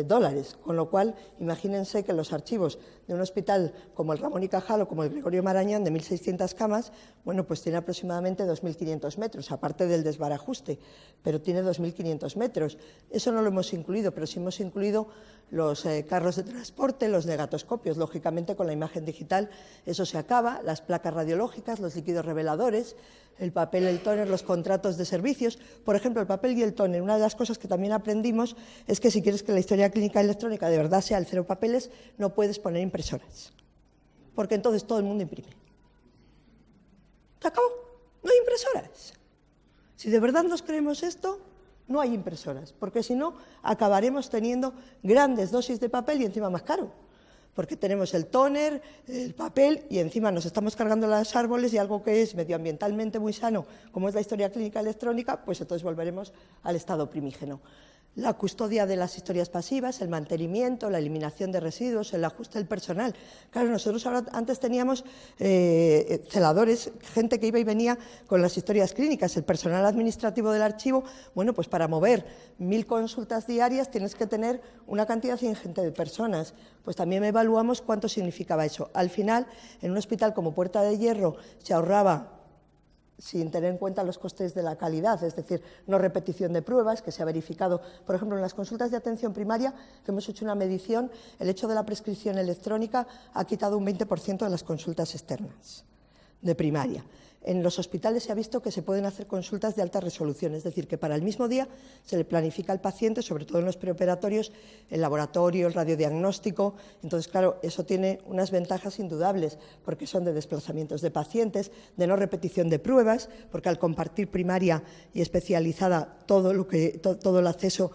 dólares, con lo cual imagínense que los archivos de un hospital como el Ramón y Cajal o como el Gregorio Marañón de 1.600 camas, bueno, pues tiene aproximadamente 2.500 metros, aparte del desbarajuste, pero tiene 2.500 metros. Eso no lo hemos incluido, pero sí hemos incluido los carros de transporte, los negatoscopios. Lógicamente, con la imagen digital eso se acaba, las placas radiológicas, los líquidos reveladores, el papel, el tóner, los contratos de servicios. Por ejemplo, el papel y el tóner, una de las cosas que también aprendimos es que si quieres que la historia clínica electrónica de verdad sea el cero papeles, no puedes poner impresoras, porque entonces todo el mundo imprime. Se acabó, no hay impresoras. Si de verdad nos creemos esto, no hay impresoras, porque si no acabaremos teniendo grandes dosis de papel y encima más caro, porque tenemos el tóner, el papel y encima nos estamos cargando los árboles, y algo que es medioambientalmente muy sano, como es la historia clínica electrónica, pues entonces volveremos al estado primígeno. La custodia de las historias pasivas, el mantenimiento, la eliminación de residuos, el ajuste del personal. Claro, nosotros ahora antes teníamos celadores, gente que iba y venía con las historias clínicas. El personal administrativo del archivo, bueno, pues para mover 1000 consultas diarias tienes que tener una cantidad ingente de personas. Pues también evaluamos cuánto significaba eso. Al final, en un hospital como Puerta de Hierro se ahorraba, sin tener en cuenta los costes de la calidad, es decir, no repetición de pruebas, que se ha verificado, por ejemplo, en las consultas de atención primaria, que hemos hecho una medición, el hecho de la prescripción electrónica ha quitado un 20% de las consultas externas de primaria. En los hospitales se ha visto que se pueden hacer consultas de alta resolución, es decir, que para el mismo día se le planifica al paciente, sobre todo en los preoperatorios, el laboratorio, el radiodiagnóstico. Entonces, claro, eso tiene unas ventajas indudables, porque son de desplazamientos de pacientes, de no repetición de pruebas, porque al compartir primaria y especializada todo el acceso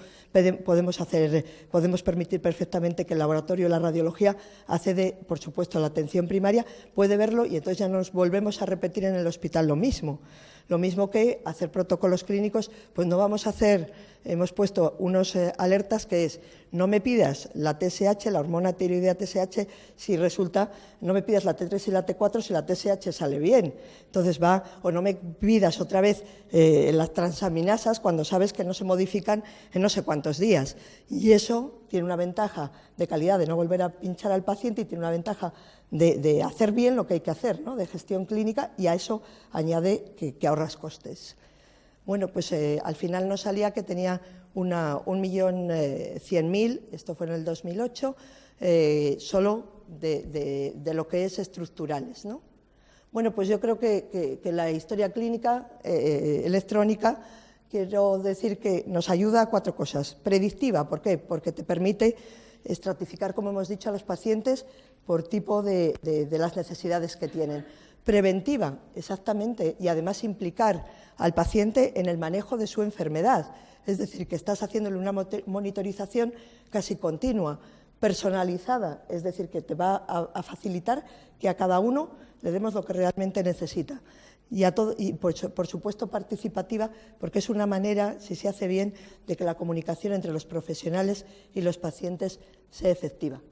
podemos permitir perfectamente que el laboratorio, la radiología, accede, por supuesto, a la atención primaria, puede verlo y entonces ya nos volvemos a repetir en el hospital lo mismo. Lo mismo que hacer protocolos clínicos, pues no vamos a hacer, hemos puesto unos alertas que es, no me pidas la TSH, la hormona tiroidea TSH, si resulta, no me pidas la T3 y la T4 si la TSH sale bien. Entonces o no me pidas otra vez las transaminasas cuando sabes que no se modifican en no sé cuántos días. Y eso tiene una ventaja de calidad, de no volver a pinchar al paciente, y tiene una ventaja de hacer bien lo que hay que hacer, ¿no?, de gestión clínica, y a eso añade que ahorras costes. Bueno, pues al final nos salía que tenía 1.100.000, esto fue en el 2008, solo de lo que es estructurales, ¿no? Bueno, pues yo creo que la historia clínica electrónica, quiero decir que nos ayuda a 4 cosas. Predictiva, ¿por qué? Porque te permite estratificar, como hemos dicho, a los pacientes por tipo de las necesidades que tienen. Preventiva, exactamente, y además implicar al paciente en el manejo de su enfermedad, es decir, que estás haciéndole una monitorización casi continua. Personalizada, es decir, que te va a facilitar que a cada uno le demos lo que realmente necesita. Y por supuesto participativa, porque es una manera, si se hace bien, de que la comunicación entre los profesionales y los pacientes sea efectiva.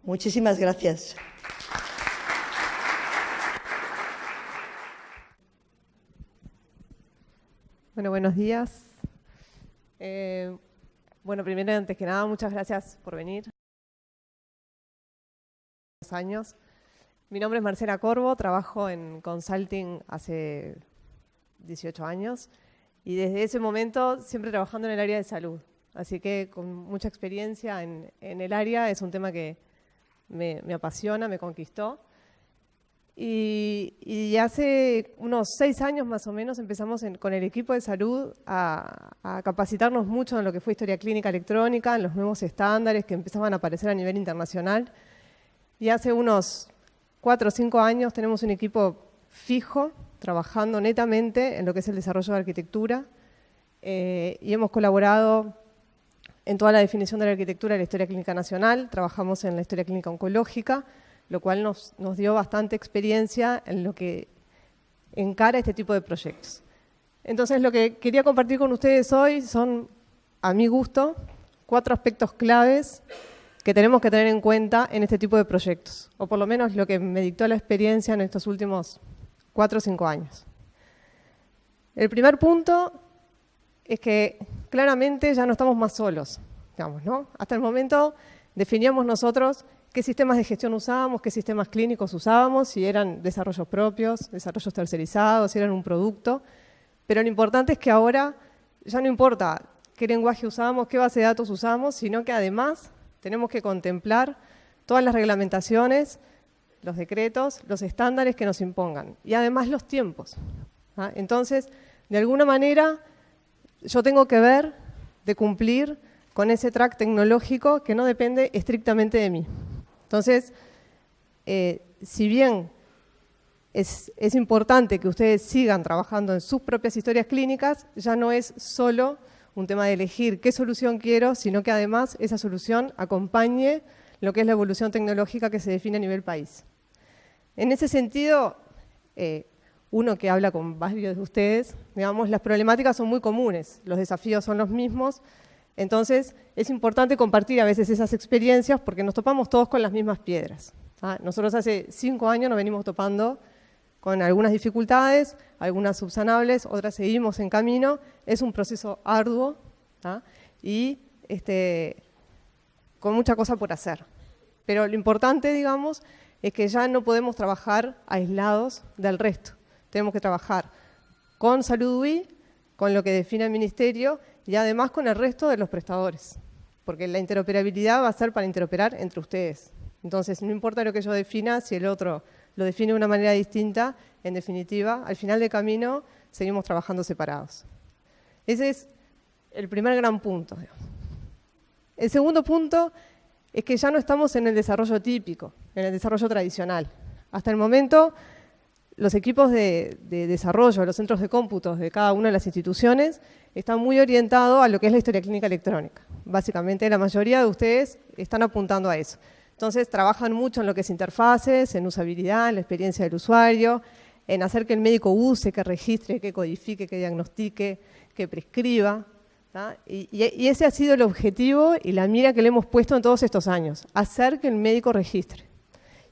Muchísimas gracias. Bueno, buenos días. Bueno, primero, antes que nada, muchas gracias por venir. Años. Mi nombre es Marcela Corvo, trabajo en consulting hace 18 años y desde ese momento siempre trabajando en el área de salud. Así que con mucha experiencia en el área, es un tema que me apasiona, me conquistó. Y hace unos 6 años más o menos empezamos con el equipo de salud a capacitarnos mucho en lo que fue historia clínica electrónica, en los nuevos estándares que empezaban a aparecer a nivel internacional. Y hace unos 4 o 5 años tenemos un equipo fijo, trabajando netamente en lo que es el desarrollo de arquitectura, y hemos colaborado en toda la definición de la arquitectura de la historia clínica nacional, trabajamos en la historia clínica oncológica, lo cual nos dio bastante experiencia en lo que encara este tipo de proyectos. Entonces, lo que quería compartir con ustedes hoy son, a mi gusto, 4 aspectos claves que tenemos que tener en cuenta en este tipo de proyectos, o por lo menos lo que me dictó la experiencia en estos últimos 4 o 5 años. El primer punto es que claramente ya no estamos más solos, digamos, ¿no? Hasta el momento definíamos nosotros qué sistemas de gestión usábamos, qué sistemas clínicos usábamos, si eran desarrollos propios, desarrollos tercerizados, si eran un producto, pero lo importante es que ahora ya no importa qué lenguaje usamos, qué base de datos usamos, sino que además tenemos que contemplar todas las reglamentaciones, los decretos, los estándares que nos impongan y además los tiempos. ¿Ah? Entonces, de alguna manera, yo tengo que ver de cumplir con ese track tecnológico que no depende estrictamente de mí. Entonces, si bien es importante que ustedes sigan trabajando en sus propias historias clínicas, ya no es solo un tema de elegir qué solución quiero, sino que además esa solución acompañe lo que es la evolución tecnológica que se define a nivel país. En ese sentido, uno que habla con varios de ustedes, digamos, las problemáticas son muy comunes, los desafíos son los mismos, entonces es importante compartir a veces esas experiencias porque nos topamos todos con las mismas piedras. ¿Ah? Nosotros hace 5 años nos venimos topando con algunas dificultades, algunas subsanables, otras seguimos en camino. Es un proceso arduo, ¿ah? Y con mucha cosa por hacer. Pero lo importante, digamos, es que ya no podemos trabajar aislados del resto. Tenemos que trabajar con Salud UI, con lo que define el Ministerio y además con el resto de los prestadores. Porque la interoperabilidad va a ser para interoperar entre ustedes. Entonces, no importa lo que yo defina, si el otro lo define de una manera distinta, en definitiva, al final del camino seguimos trabajando separados. Ese es el primer gran punto. El segundo punto es que ya no estamos en el desarrollo típico, en el desarrollo tradicional. Hasta el momento, los equipos de desarrollo, los centros de cómputos de cada una de las instituciones están muy orientados a lo que es la historia clínica electrónica. Básicamente, la mayoría de ustedes están apuntando a eso. Entonces, trabajan mucho en lo que es interfaces, en usabilidad, en la experiencia del usuario, en hacer que el médico use, que registre, que codifique, que diagnostique, que prescriba. ¿Tá? Y ese ha sido el objetivo y la mira que le hemos puesto en todos estos años, hacer que el médico registre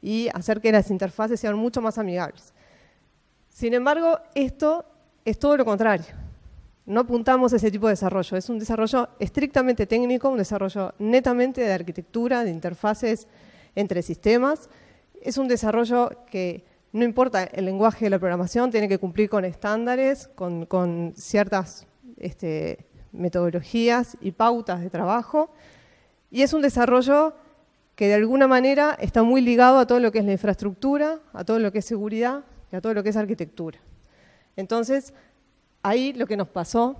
y hacer que las interfaces sean mucho más amigables. Sin embargo, esto es todo lo contrario. No apuntamos a ese tipo de desarrollo, es un desarrollo estrictamente técnico, un desarrollo netamente de arquitectura, de interfaces entre sistemas. Es un desarrollo que no importa el lenguaje de la programación, tiene que cumplir con estándares, con ciertas metodologías y pautas de trabajo. Y es un desarrollo que de alguna manera está muy ligado a todo lo que es la infraestructura, a todo lo que es seguridad y a todo lo que es arquitectura. Entonces, ahí lo que nos pasó,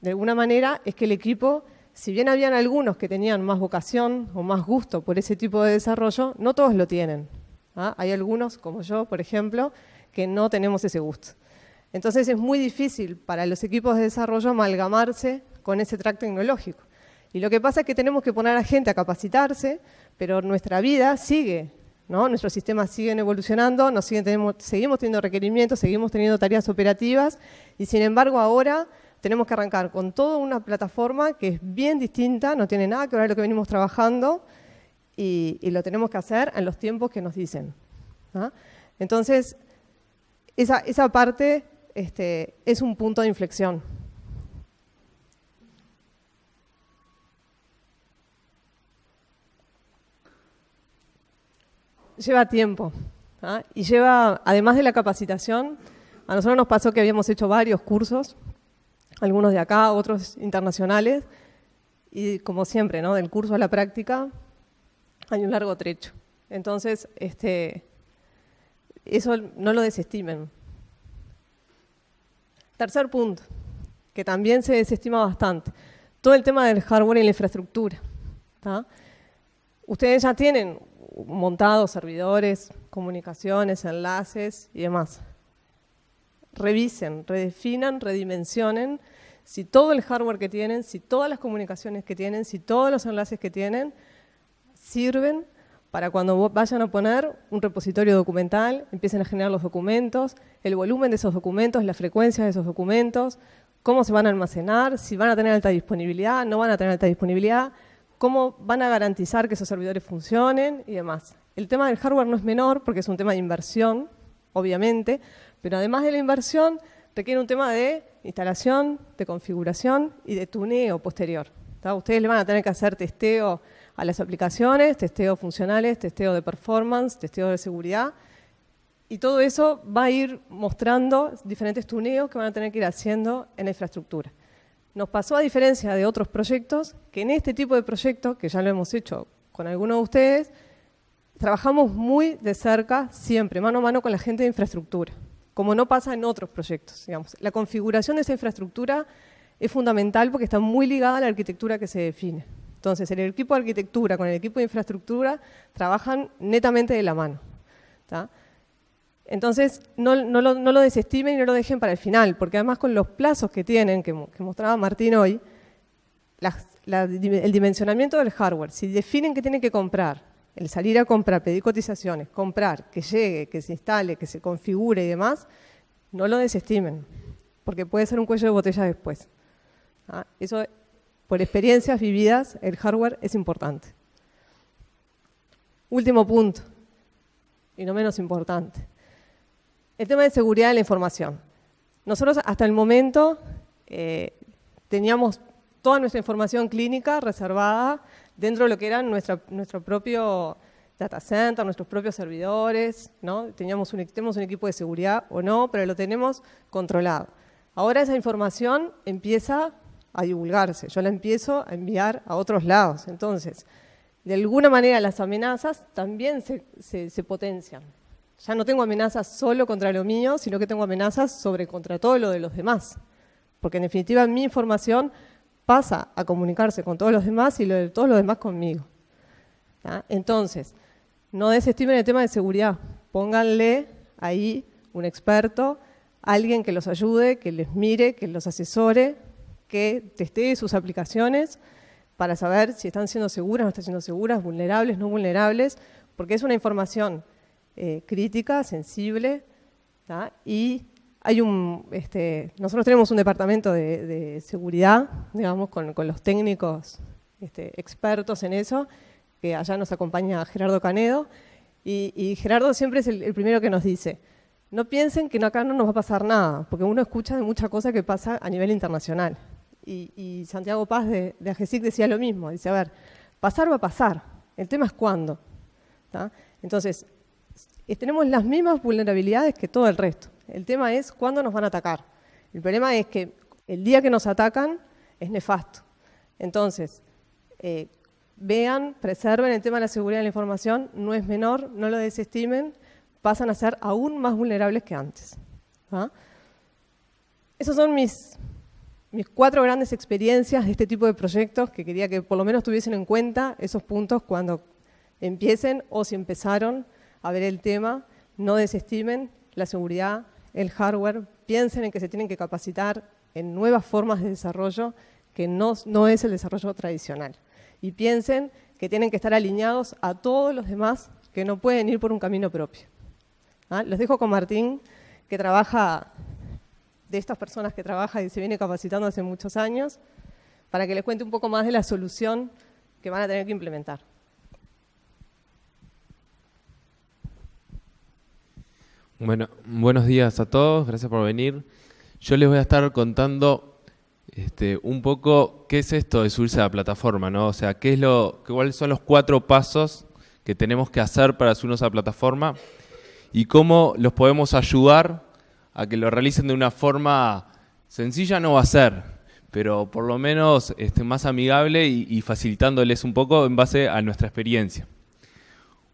de alguna manera, es que el equipo, si bien habían algunos que tenían más vocación o más gusto por ese tipo de desarrollo, no todos lo tienen. ¿Ah? Hay algunos, como yo, por ejemplo, que no tenemos ese gusto. Entonces es muy difícil para los equipos de desarrollo amalgamarse con ese track tecnológico. Y lo que pasa es que tenemos que poner a gente a capacitarse, pero nuestra vida sigue, ¿no? Nuestros sistemas siguen evolucionando, seguimos teniendo requerimientos, seguimos teniendo tareas operativas y sin embargo ahora tenemos que arrancar con toda una plataforma que es bien distinta, no tiene nada que ver con lo que venimos trabajando y lo tenemos que hacer en los tiempos que nos dicen. ¿Ah? Entonces, esa parte es un punto de inflexión. Lleva tiempo, ¿ah? Y lleva, además de la capacitación, a nosotros nos pasó que habíamos hecho varios cursos, algunos de acá, otros internacionales, y como siempre, ¿no? Del curso a la práctica hay un largo trecho. Entonces, eso no lo desestimen. Tercer punto, que también se desestima bastante, todo el tema del hardware y la infraestructura. ¿Tá? Ustedes ya tienen montados servidores, comunicaciones, enlaces y demás. Revisen, redefinan, redimensionen si todo el hardware que tienen, si todas las comunicaciones que tienen, si todos los enlaces que tienen sirven para cuando vayan a poner un repositorio documental, empiecen a generar los documentos, el volumen de esos documentos, la frecuencia de esos documentos, cómo se van a almacenar, si van a tener alta disponibilidad, no van a tener alta disponibilidad, cómo van a garantizar que esos servidores funcionen y demás. El tema del hardware no es menor porque es un tema de inversión, obviamente, pero además de la inversión requiere un tema de instalación, de configuración y de tuneo posterior. ¿Tá? Ustedes le van a tener que hacer testeo a las aplicaciones, testeo funcionales, testeo de performance, testeo de seguridad, y todo eso va a ir mostrando diferentes tuneos que van a tener que ir haciendo en la infraestructura. Nos pasó, a diferencia de otros proyectos, que en este tipo de proyectos, que ya lo hemos hecho con algunos de ustedes, trabajamos muy de cerca, siempre, mano a mano con la gente de infraestructura, como no pasa en otros proyectos, digamos. La configuración de esa infraestructura es fundamental porque está muy ligada a la arquitectura que se define. Entonces, el equipo de arquitectura con el equipo de infraestructura trabajan netamente de la mano. ¿Tá? Entonces, no lo desestimen y no lo dejen para el final, porque además con los plazos que tienen, que mostraba Martín hoy, el dimensionamiento del hardware, si definen que tienen que comprar, el salir a comprar, pedir cotizaciones, comprar, que llegue, que se instale, que se configure y demás, no lo desestimen, porque puede ser un cuello de botella después. ¿Ah? Eso, por experiencias vividas, el hardware es importante. Último punto, y no menos importante. El tema de seguridad de la información. Nosotros hasta el momento teníamos toda nuestra información clínica reservada dentro de lo que era nuestro propio data center, nuestros propios servidores, ¿no? Tenemos un equipo de seguridad o no, pero lo tenemos controlado. Ahora esa información empieza a divulgarse, yo la empiezo a enviar a otros lados. Entonces, de alguna manera las amenazas también se potencian. Ya no tengo amenazas solo contra lo mío, sino que tengo amenazas contra todo lo de los demás. Porque en definitiva mi información pasa a comunicarse con todos los demás y todos los demás conmigo. ¿Tá? Entonces, no desestimen el tema de seguridad. Pónganle ahí un experto, alguien que los ayude, que les mire, que los asesore, que testee sus aplicaciones para saber si están siendo seguras, no están siendo seguras, vulnerables, no vulnerables, porque es una información crítica, sensible, ¿tá? Y hay nosotros tenemos un departamento de seguridad, digamos, con los técnicos expertos en eso, que allá nos acompaña Gerardo Canedo, y Gerardo siempre es el primero que nos dice, no piensen que acá no nos va a pasar nada, porque uno escucha de muchas cosas que pasa a nivel internacional. Y Santiago Paz de AGESIC decía lo mismo, dice, a ver, pasar va a pasar, el tema es cuándo. ¿Tá? Entonces, tenemos las mismas vulnerabilidades que todo el resto. El tema es cuándo nos van a atacar. El problema es que el día que nos atacan es nefasto. Entonces, vean, preserven el tema de la seguridad de la información, no es menor, no lo desestimen, pasan a ser aún más vulnerables que antes. ¿Ah? Esas son mis 4 grandes experiencias de este tipo de proyectos que quería que por lo menos tuviesen en cuenta esos puntos cuando empiecen o si empezaron a ver el tema. No desestimen la seguridad, el hardware, piensen en que se tienen que capacitar en nuevas formas de desarrollo que no es el desarrollo tradicional. Y piensen que tienen que estar alineados a todos los demás que no pueden ir por un camino propio. ¿Ah? Los dejo con Martín, que trabaja, de estas personas que trabaja y se viene capacitando hace muchos años, para que les cuente un poco más de la solución que van a tener que implementar. Bueno, buenos días a todos, gracias por venir. Yo les voy a estar contando un poco qué es esto de subirse a la plataforma, ¿no? O sea, cuáles son los 4 pasos que tenemos que hacer para subirnos a la plataforma y cómo los podemos ayudar a que lo realicen de una forma sencilla. No va a ser, pero por lo menos más amigable y facilitándoles un poco en base a nuestra experiencia.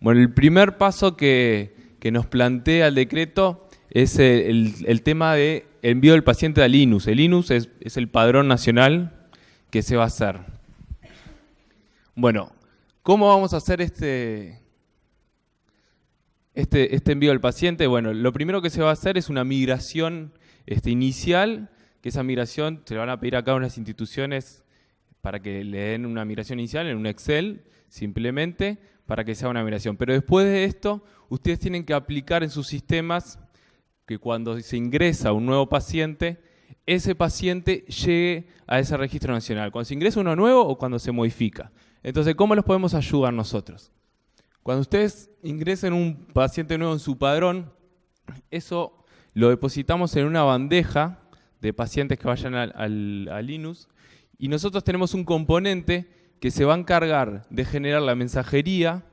Bueno, el primer paso que nos plantea el decreto es el tema de envío del paciente al INUS. El INUS es el padrón nacional que se va a hacer. Bueno, ¿cómo vamos a hacer este envío del paciente? Bueno, lo primero que se va a hacer es una migración inicial que esa migración se la van a pedir a cada una de las instituciones para que le den una migración inicial en un Excel, simplemente para que sea una migración. Pero después de esto, ustedes tienen que aplicar en sus sistemas que cuando se ingresa un nuevo paciente, ese paciente llegue a ese registro nacional. Cuando se ingresa uno nuevo o cuando se modifica. Entonces, ¿cómo los podemos ayudar nosotros? Cuando ustedes ingresen un paciente nuevo en su padrón, eso lo depositamos en una bandeja de pacientes que vayan al Linux, y nosotros tenemos un componente que se va a encargar de generar la mensajería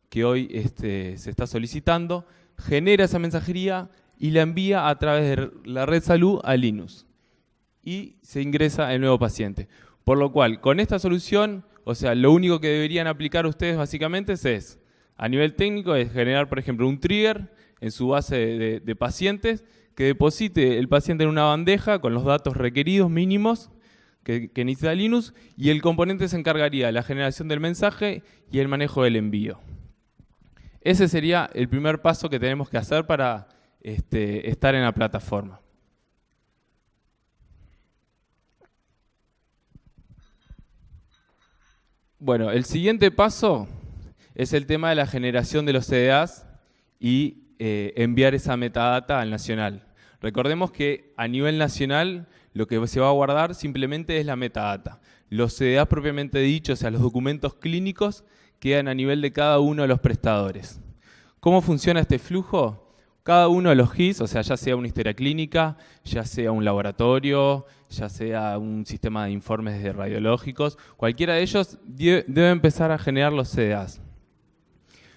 que hoy se está solicitando, genera esa mensajería y la envía a través de la red salud a Linux. Y se ingresa el nuevo paciente. Por lo cual, con esta solución, o sea, lo único que deberían aplicar ustedes básicamente es, a nivel técnico, es generar, por ejemplo, un trigger en su base de pacientes que deposite el paciente en una bandeja con los datos requeridos mínimos que necesita Linux, y el componente se encargaría de la generación del mensaje y el manejo del envío. Ese sería el primer paso que tenemos que hacer para estar en la plataforma. Bueno, el siguiente paso es el tema de la generación de los CDAs y enviar esa metadata al nacional. Recordemos que a nivel nacional lo que se va a guardar simplemente es la metadata. Los CDAs propiamente dichos, o sea, los documentos clínicos, quedan a nivel de cada uno de los prestadores. ¿Cómo funciona este flujo? Cada uno de los GIS, o sea, ya sea una historia clínica, ya sea un laboratorio, ya sea un sistema de informes radiológicos, cualquiera de ellos debe empezar a generar los CDAs.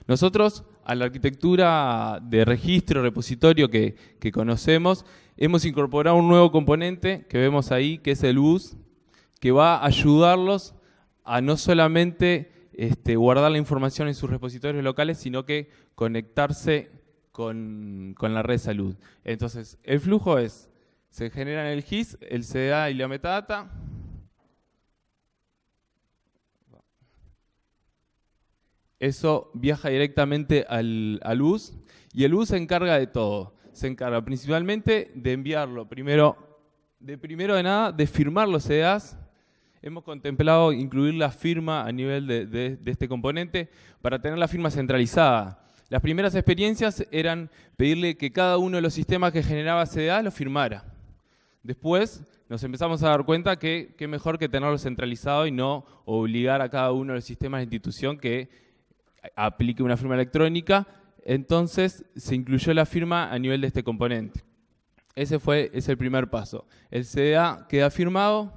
Nosotros, a la arquitectura de registro, repositorio que conocemos, hemos incorporado un nuevo componente que vemos ahí, que es el bus, que va a ayudarlos a no solamente guardar la información en sus repositorios locales, sino que conectarse con la red salud. Entonces, el flujo es, se genera en el GIS, el CDA y la metadata. Eso viaja directamente al bus, y el bus se encarga de todo. Se encarga principalmente de enviarlo, primero de nada, de firmar los CDAs. Hemos contemplado incluir la firma a nivel de este componente para tener la firma centralizada. Las primeras experiencias eran pedirle que cada uno de los sistemas que generaba CDA lo firmara. Después nos empezamos a dar cuenta que qué mejor que tenerlo centralizado y no obligar a cada uno de los sistemas de institución que aplique una firma electrónica. Entonces se incluyó la firma a nivel de este componente. Ese es el primer paso. El CDA queda firmado,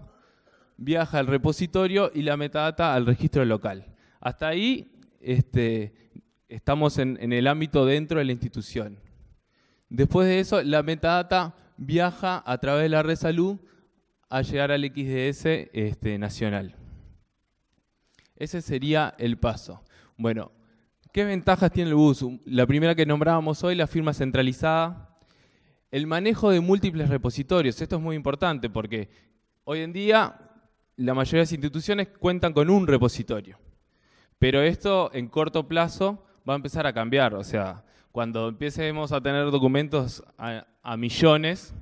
viaja al repositorio y la metadata al registro local. Hasta ahí estamos en el ámbito dentro de la institución. Después de eso, la metadata viaja a través de la red salud a llegar al XDS nacional. Ese sería el paso. Bueno, ¿qué ventajas tiene el bus? La primera que nombrábamos hoy, la firma centralizada. El manejo de múltiples repositorios. Esto es muy importante porque hoy en día la mayoría de las instituciones cuentan con un repositorio. Pero esto en corto plazo va a empezar a cambiar. O sea, cuando empecemos a tener documentos a millones,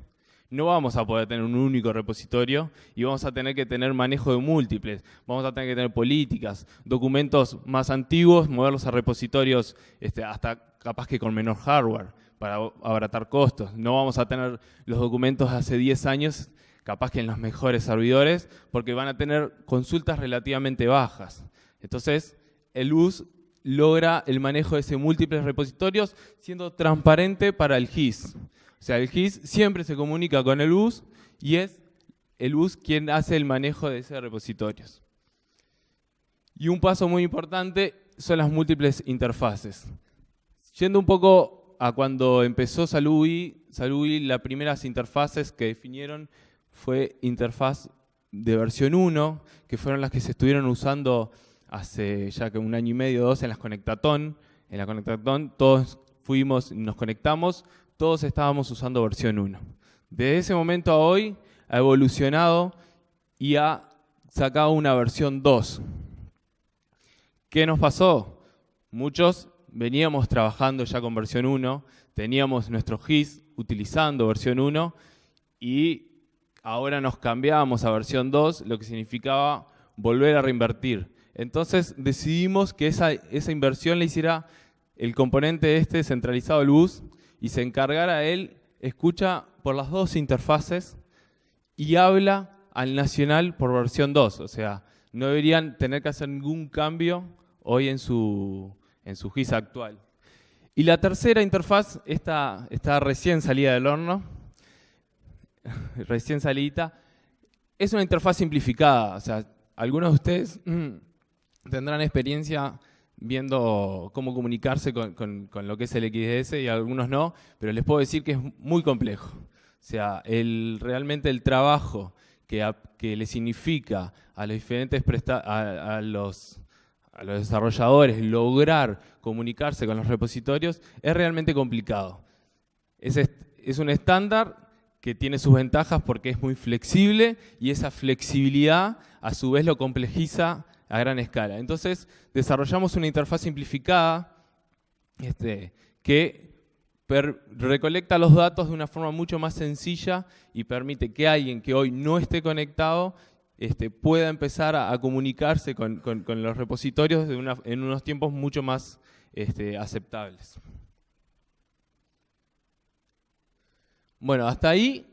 no vamos a poder tener un único repositorio y vamos a tener que tener manejo de múltiples. Vamos a tener que tener políticas, documentos más antiguos, moverlos a repositorios hasta capaz que con menor hardware para abaratar costos. No vamos a tener los documentos de hace 10 años capaz que en los mejores servidores porque van a tener consultas relativamente bajas. Entonces, el bus logra el manejo de ese múltiples repositorios siendo transparente para el GIS. O sea, el GIS siempre se comunica con el bus y es el bus quien hace el manejo de esos repositorios. Y un paso muy importante son las múltiples interfaces. Yendo un poco a cuando empezó Salud UI, las primeras interfaces que definieron fue interfaz de versión 1, que fueron las que se estuvieron usando hace ya que 1 año y medio, 2 en las Conectatón. En la Conectatón todos nos conectamos, todos estábamos usando versión 1. Desde ese momento a hoy ha evolucionado y ha sacado una versión 2. ¿Qué nos pasó? Muchos veníamos trabajando ya con versión 1, teníamos nuestro GIS utilizando versión 1 y ahora nos cambiábamos a versión 2, lo que significaba volver a reinvertir. Entonces decidimos que esa inversión la hiciera el componente centralizado del bus y se encargara él, escucha por las dos interfaces y habla al nacional por versión 2. O sea, no deberían tener que hacer ningún cambio hoy en su GIS actual. Y la tercera interfaz, está recién salida del horno, recién salidita, es una interfaz simplificada. O sea, algunos de ustedes tendrán experiencia viendo cómo comunicarse con lo que es el XDS y algunos no, pero les puedo decir que es muy complejo. O sea, realmente el trabajo que le significa a los diferentes a los desarrolladores lograr comunicarse con los repositorios es realmente complicado. Es un estándar que tiene sus ventajas porque es muy flexible y esa flexibilidad a su vez lo complejiza a gran escala. Entonces desarrollamos una interfaz simplificada que recolecta los datos de una forma mucho más sencilla y permite que alguien que hoy no esté conectado pueda empezar a comunicarse con los repositorios en unos tiempos mucho más aceptables. Bueno, hasta ahí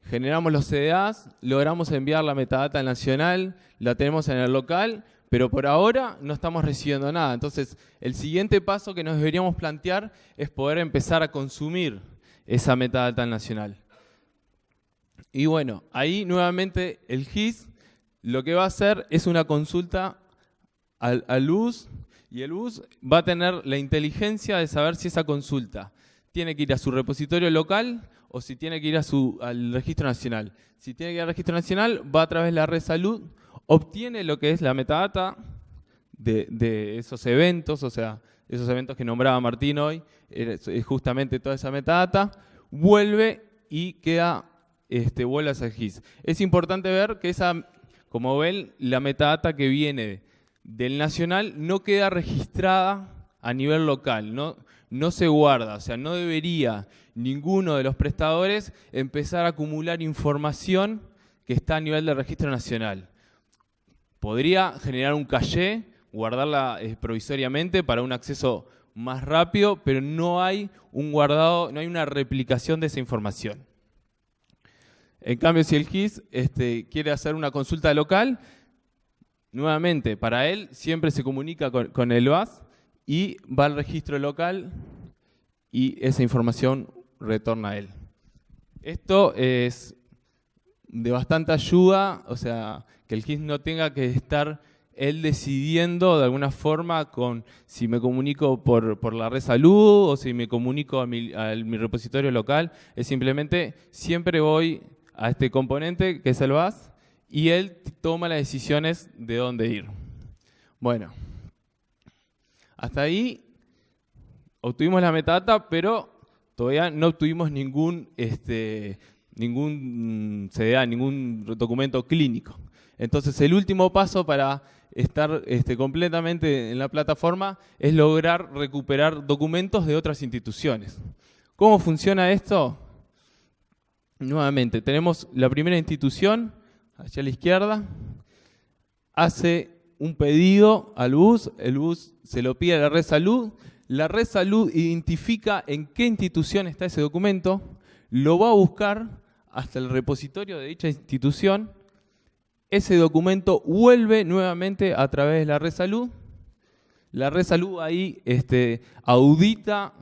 generamos los CDAs, logramos enviar la metadata nacional, la tenemos en el local, pero por ahora no estamos recibiendo nada. Entonces, el siguiente paso que nos deberíamos plantear es poder empezar a consumir esa metadata nacional. Y bueno, ahí nuevamente el GIS lo que va a hacer es una consulta al bus, y el bus va a tener la inteligencia de saber si esa consulta tiene que ir a su repositorio local o si tiene que ir al registro nacional. Si tiene que ir al registro nacional, va a través de la red salud, obtiene lo que es la metadata de esos eventos, o sea, esos eventos que nombraba Martín hoy, es justamente toda esa metadata, vuelve y vuelve a ese GIS. Es importante ver que como ven, la metadata que viene del nacional no queda registrada a nivel local, no se guarda, o sea, no debería ninguno de los prestadores empezar a acumular información que está a nivel del registro nacional. Podría generar un caché, guardarla provisoriamente para un acceso más rápido, pero no hay un guardado, no hay una replicación de esa información. En cambio, si el GIS quiere hacer una consulta local, nuevamente, para él siempre se comunica con el BAS y va al registro local y esa información retorna a él. Esto es de bastante ayuda, o sea, que el GIS no tenga que estar él decidiendo de alguna forma si me comunico por la red salud o si me comunico a mi repositorio local. Es simplemente, siempre voy a este componente que es el BAS y él toma las decisiones de dónde ir. Bueno, hasta ahí obtuvimos la metadata, pero todavía no obtuvimos ningún CDA, ningún documento clínico. Entonces el último paso para estar completamente en la plataforma es lograr recuperar documentos de otras instituciones. ¿Cómo funciona esto? Nuevamente, tenemos la primera institución, hacia la izquierda, hace un pedido al bus, el bus se lo pide a la red salud identifica en qué institución está ese documento, lo va a buscar hasta el repositorio de dicha institución, ese documento vuelve nuevamente a través de la red salud ahí audita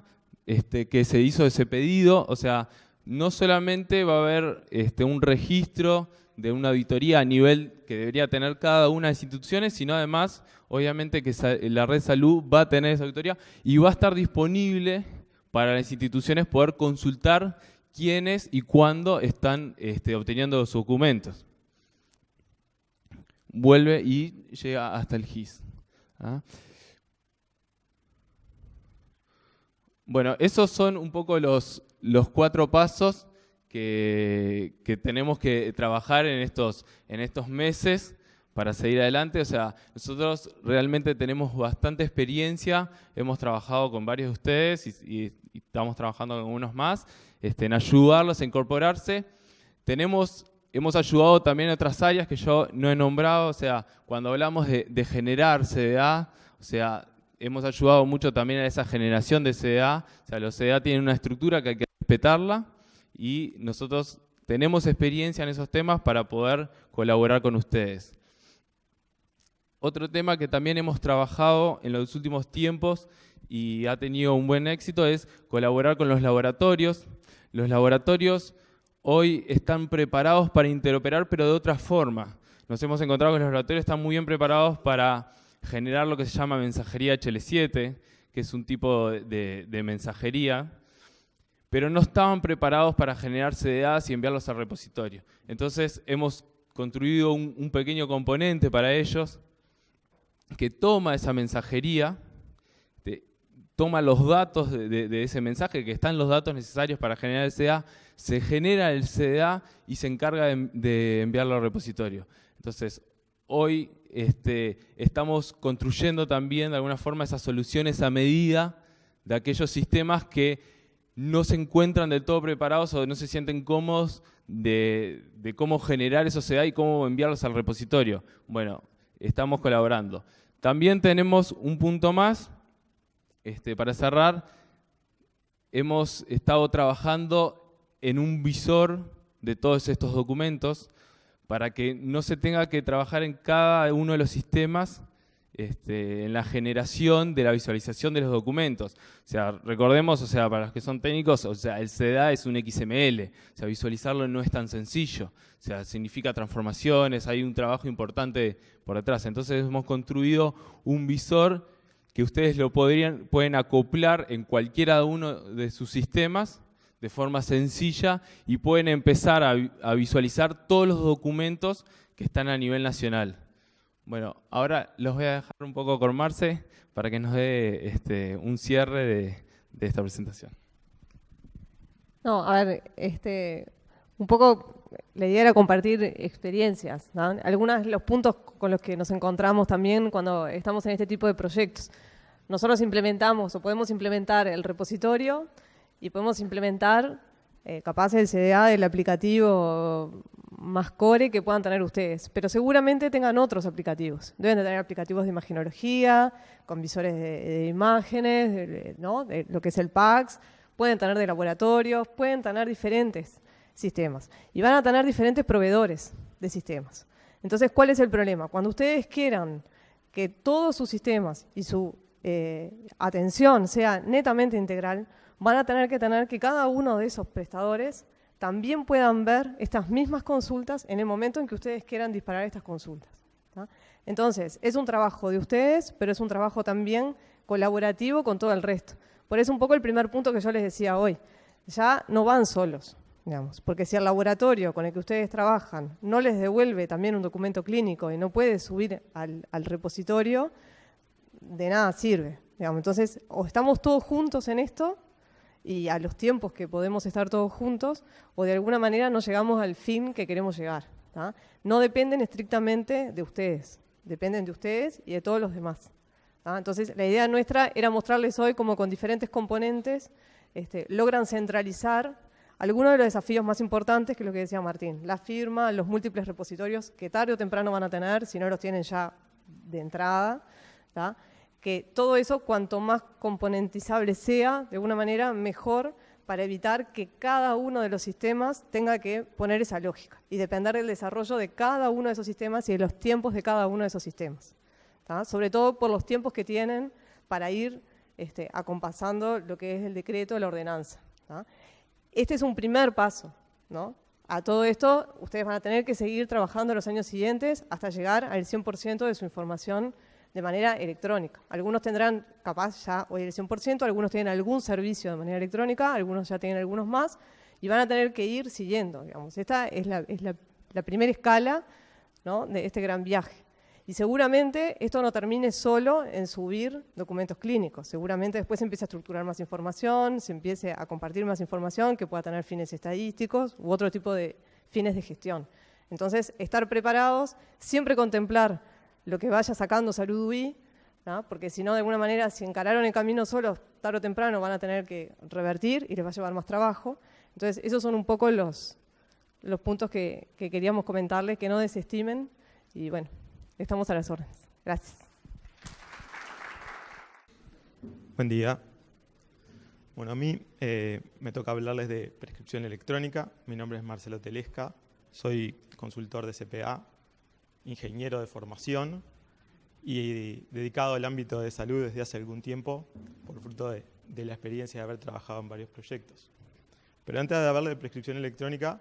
que se hizo ese pedido, o sea, no solamente va a haber un registro de una auditoría a nivel que debería tener cada una de las instituciones, sino además, obviamente, que la red salud va a tener esa auditoría y va a estar disponible para las instituciones poder consultar quiénes y cuándo están obteniendo los documentos. Vuelve y llega hasta el GIS. ¿Ah? Bueno, esos son un poco los 4 pasos que tenemos que trabajar en estos meses para seguir adelante. O sea, nosotros realmente tenemos bastante experiencia, hemos trabajado con varios de ustedes y estamos trabajando con unos más, en ayudarlos a incorporarse. hemos ayudado también en otras áreas que yo no he nombrado, o sea, cuando hablamos de generar CDA, o sea, hemos ayudado mucho también a esa generación de CDA, o sea, los CDA tienen una estructura que hay que respetarla y nosotros tenemos experiencia en esos temas para poder colaborar con ustedes. Otro tema que también hemos trabajado en los últimos tiempos y ha tenido un buen éxito es colaborar con los laboratorios. Los laboratorios hoy están preparados para interoperar, pero de otra forma. Nos hemos encontrado que los laboratorios están muy bien preparados para generar lo que se llama mensajería HL7, que es un tipo de mensajería, pero no estaban preparados para generar CDAs y enviarlos al repositorio. Entonces hemos construido un pequeño componente para ellos que toma esa mensajería, toma los datos de ese mensaje, que están los datos necesarios para generar el CDA, se genera el CDA y se encarga de enviarlo al repositorio. Entonces, hoy estamos construyendo también de alguna forma esas soluciones a medida de aquellos sistemas que no se encuentran del todo preparados o no se sienten cómodos de cómo generar esos CDA y cómo enviarlos al repositorio. Bueno, estamos colaborando. También tenemos un punto más, para cerrar. Hemos estado trabajando en un visor de todos estos documentos para que no se tenga que trabajar en cada uno de los sistemas en la generación de la visualización de los documentos. O sea, recordemos, o sea, para los que son técnicos, o sea, el CDA es un XML, o sea, visualizarlo no es tan sencillo, o sea, significa transformaciones, hay un trabajo importante por detrás. Entonces hemos construido un visor que ustedes lo pueden acoplar en cualquiera uno de sus sistemas de forma sencilla y pueden empezar a visualizar todos los documentos que están a nivel nacional. Bueno, ahora los voy a dejar un poco con Marce para que nos dé un cierre de esta presentación. No, a ver, un poco la idea era compartir experiencias, ¿no? Algunos de los puntos con los que nos encontramos también cuando estamos en este tipo de proyectos. Nosotros implementamos o podemos implementar el repositorio y podemos implementar capaz el CDA del aplicativo más core que puedan tener ustedes, pero seguramente tengan otros aplicativos. Deben de tener aplicativos de imagenología, con visores de imágenes, ¿no? De lo que es el PACS, pueden tener de laboratorios, pueden tener diferentes sistemas y van a tener diferentes proveedores de sistemas. Entonces, ¿cuál es el problema? Cuando ustedes quieran que todos sus sistemas y su atención sea netamente integral, van a tener que cada uno de esos prestadores también puedan ver estas mismas consultas en el momento en que ustedes quieran disparar estas consultas, ¿tá? Entonces, es un trabajo de ustedes, pero es un trabajo también colaborativo con todo el resto. Por eso un poco el primer punto que yo les decía hoy, ya no van solos, digamos, porque si el laboratorio con el que ustedes trabajan no les devuelve también un documento clínico y no puede subir al repositorio, de nada sirve, digamos. Entonces, o estamos todos juntos en esto, y a los tiempos que podemos estar todos juntos, o de alguna manera no llegamos al fin que queremos llegar, ¿tá? No dependen estrictamente de ustedes, dependen de ustedes y de todos los demás, ¿tá? Entonces, la idea nuestra era mostrarles hoy cómo con diferentes componentes logran centralizar algunos de los desafíos más importantes, que es lo que decía Martín, la firma, los múltiples repositorios que tarde o temprano van a tener, si no los tienen ya de entrada, ¿tá? Que todo eso, cuanto más componentizable sea, de alguna manera, mejor para evitar que cada uno de los sistemas tenga que poner esa lógica y depender del desarrollo de cada uno de esos sistemas y de los tiempos de cada uno de esos sistemas, ¿tá? Sobre todo por los tiempos que tienen para ir acompasando lo que es el decreto de la ordenanza, ¿tá? Este es un primer paso, ¿no? A todo esto, ustedes van a tener que seguir trabajando en los años siguientes hasta llegar al 100% de su información de manera electrónica. Algunos tendrán capaz ya hoy el 100%, algunos tienen algún servicio de manera electrónica, algunos ya tienen algunos más, y van a tener que ir siguiendo, digamos. Esta es la primera escala, ¿no? De este gran viaje. Y seguramente esto no termine solo en subir documentos clínicos, seguramente después se empiece a estructurar más información, se empiece a compartir más información que pueda tener fines estadísticos u otro tipo de fines de gestión. Entonces, estar preparados, siempre contemplar lo que vaya sacando Salud UI, ¿no? Porque si no, de alguna manera, si encararon el camino solos, tarde o temprano van a tener que revertir y les va a llevar más trabajo. Entonces, esos son un poco los los puntos que queríamos comentarles, que no desestimen, y bueno, estamos a las órdenes. Gracias. Buen día. Bueno, a mí me toca hablarles de prescripción electrónica. Mi nombre es Marcelo Telesca, soy consultor de CPA, ingeniero de formación y dedicado al ámbito de salud desde hace algún tiempo, por fruto de la experiencia de haber trabajado en varios proyectos. Pero antes de hablarles de prescripción electrónica,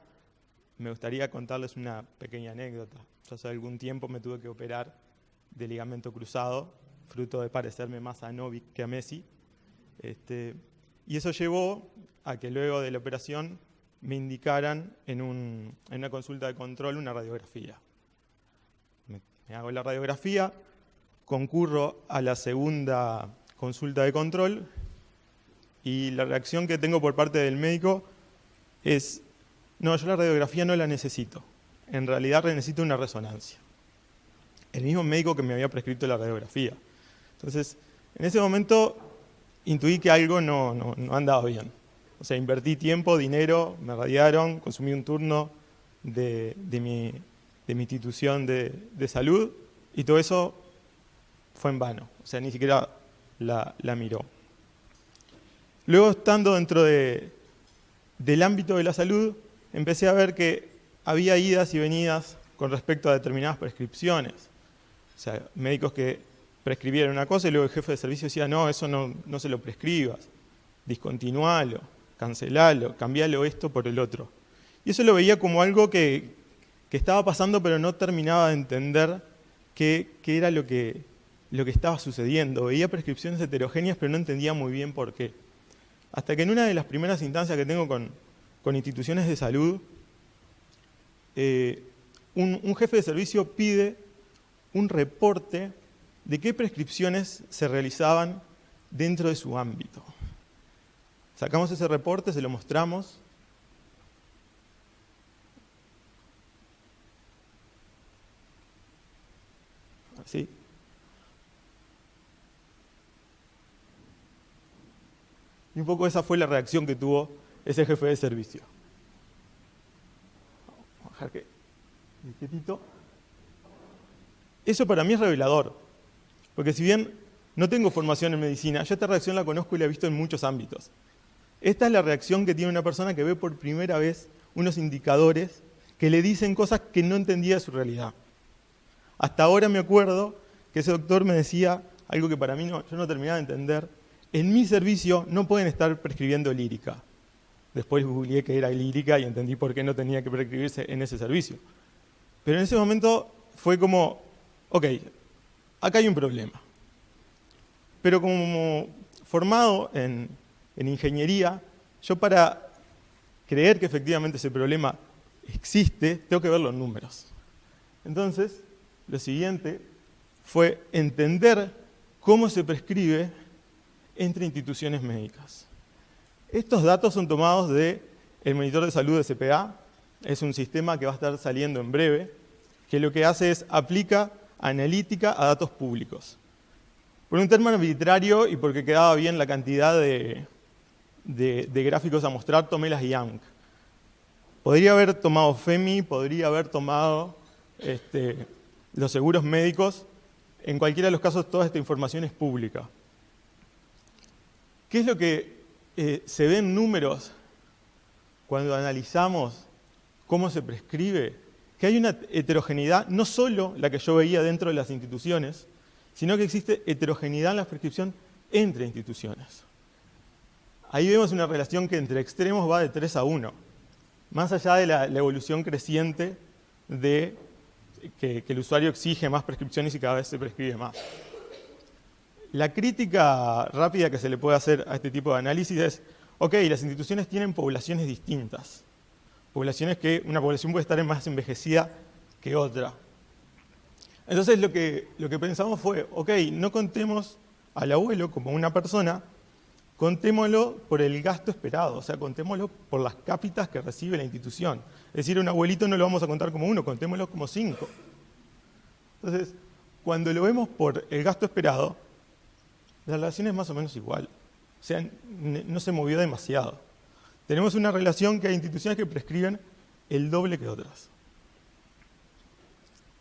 me gustaría contarles una pequeña anécdota. Yo hace algún tiempo me tuve que operar de ligamento cruzado, fruto de parecerme más a Novik que a Messi. Y eso llevó a que luego de la operación me indicaran en una consulta de control una radiografía. Me hago la radiografía, concurro a la segunda consulta de control y la reacción que tengo por parte del médico es: no, yo la radiografía no la necesito. En realidad necesito una resonancia. El mismo médico que me había prescrito la radiografía. Entonces, en ese momento intuí que algo no andaba bien. O sea, invertí tiempo, dinero, me radiaron, consumí un turno de mi institución de salud y todo eso fue en vano. O sea, ni siquiera la miró. Luego, estando dentro del ámbito de la salud, empecé a ver que había idas y venidas con respecto a determinadas prescripciones. O sea, médicos que prescribieron una cosa y luego el jefe de servicio decía: no, eso no se lo prescribas, discontinualo, cancelalo, cambialo esto por el otro. Y eso lo veía como algo que estaba pasando, pero no terminaba de entender qué era lo que estaba sucediendo. Veía prescripciones heterogéneas, pero no entendía muy bien por qué. Hasta que en una de las primeras instancias que tengo con instituciones de salud, un jefe de servicio pide un reporte de qué prescripciones se realizaban dentro de su ámbito. Sacamos ese reporte, se lo mostramos. Así. Y un poco esa fue la reacción que tuvo ese jefe de servicio. Vamos a dejar que quietito. Eso para mí es revelador, porque si bien no tengo formación en medicina, yo esta reacción la conozco y la he visto en muchos ámbitos. Esta es la reacción que tiene una persona que ve por primera vez unos indicadores que le dicen cosas que no entendía de su realidad. Hasta ahora me acuerdo que ese doctor me decía algo que para mí yo no terminaba de entender: en mi servicio no pueden estar prescribiendo lírica. Después googleé que era lírica y entendí por qué no tenía que prescribirse en ese servicio. Pero en ese momento fue como: ok, acá hay un problema. Pero como formado en ingeniería, yo para creer que efectivamente ese problema existe, tengo que ver los números. Entonces, lo siguiente fue entender cómo se prescribe entre instituciones médicas. Estos datos son tomados del monitor de salud de CPA. Es un sistema que va a estar saliendo en breve, que lo que hace es aplica analítica a datos públicos. Por un término arbitrario y porque quedaba bien la cantidad de gráficos a mostrar, tomé las YAMC. Podría haber tomado FEMI, podría haber tomado los seguros médicos. En cualquiera de los casos, toda esta información es pública. ¿Qué es lo que se ve en números cuando analizamos cómo se prescribe? Que hay una heterogeneidad, no solo la que yo veía dentro de las instituciones, sino que existe heterogeneidad en la prescripción entre instituciones. Ahí vemos una relación que entre extremos va de 3-1, más allá de la evolución creciente de que el usuario exige más prescripciones y cada vez se prescribe más. La crítica rápida que se le puede hacer a este tipo de análisis es: ok, las instituciones tienen poblaciones distintas. Poblaciones que una población puede estar más envejecida que otra. Entonces lo que pensamos fue: ok, no contemos al abuelo como una persona, contémoslo por el gasto esperado, o sea, contémoslo por las cápitas que recibe la institución. Es decir, un abuelito no lo vamos a contar como 1, contémoslo como 5. Entonces, cuando lo vemos por el gasto esperado, la relación es más o menos igual. O sea, no se movió demasiado. Tenemos una relación que hay instituciones que prescriben el doble que otras.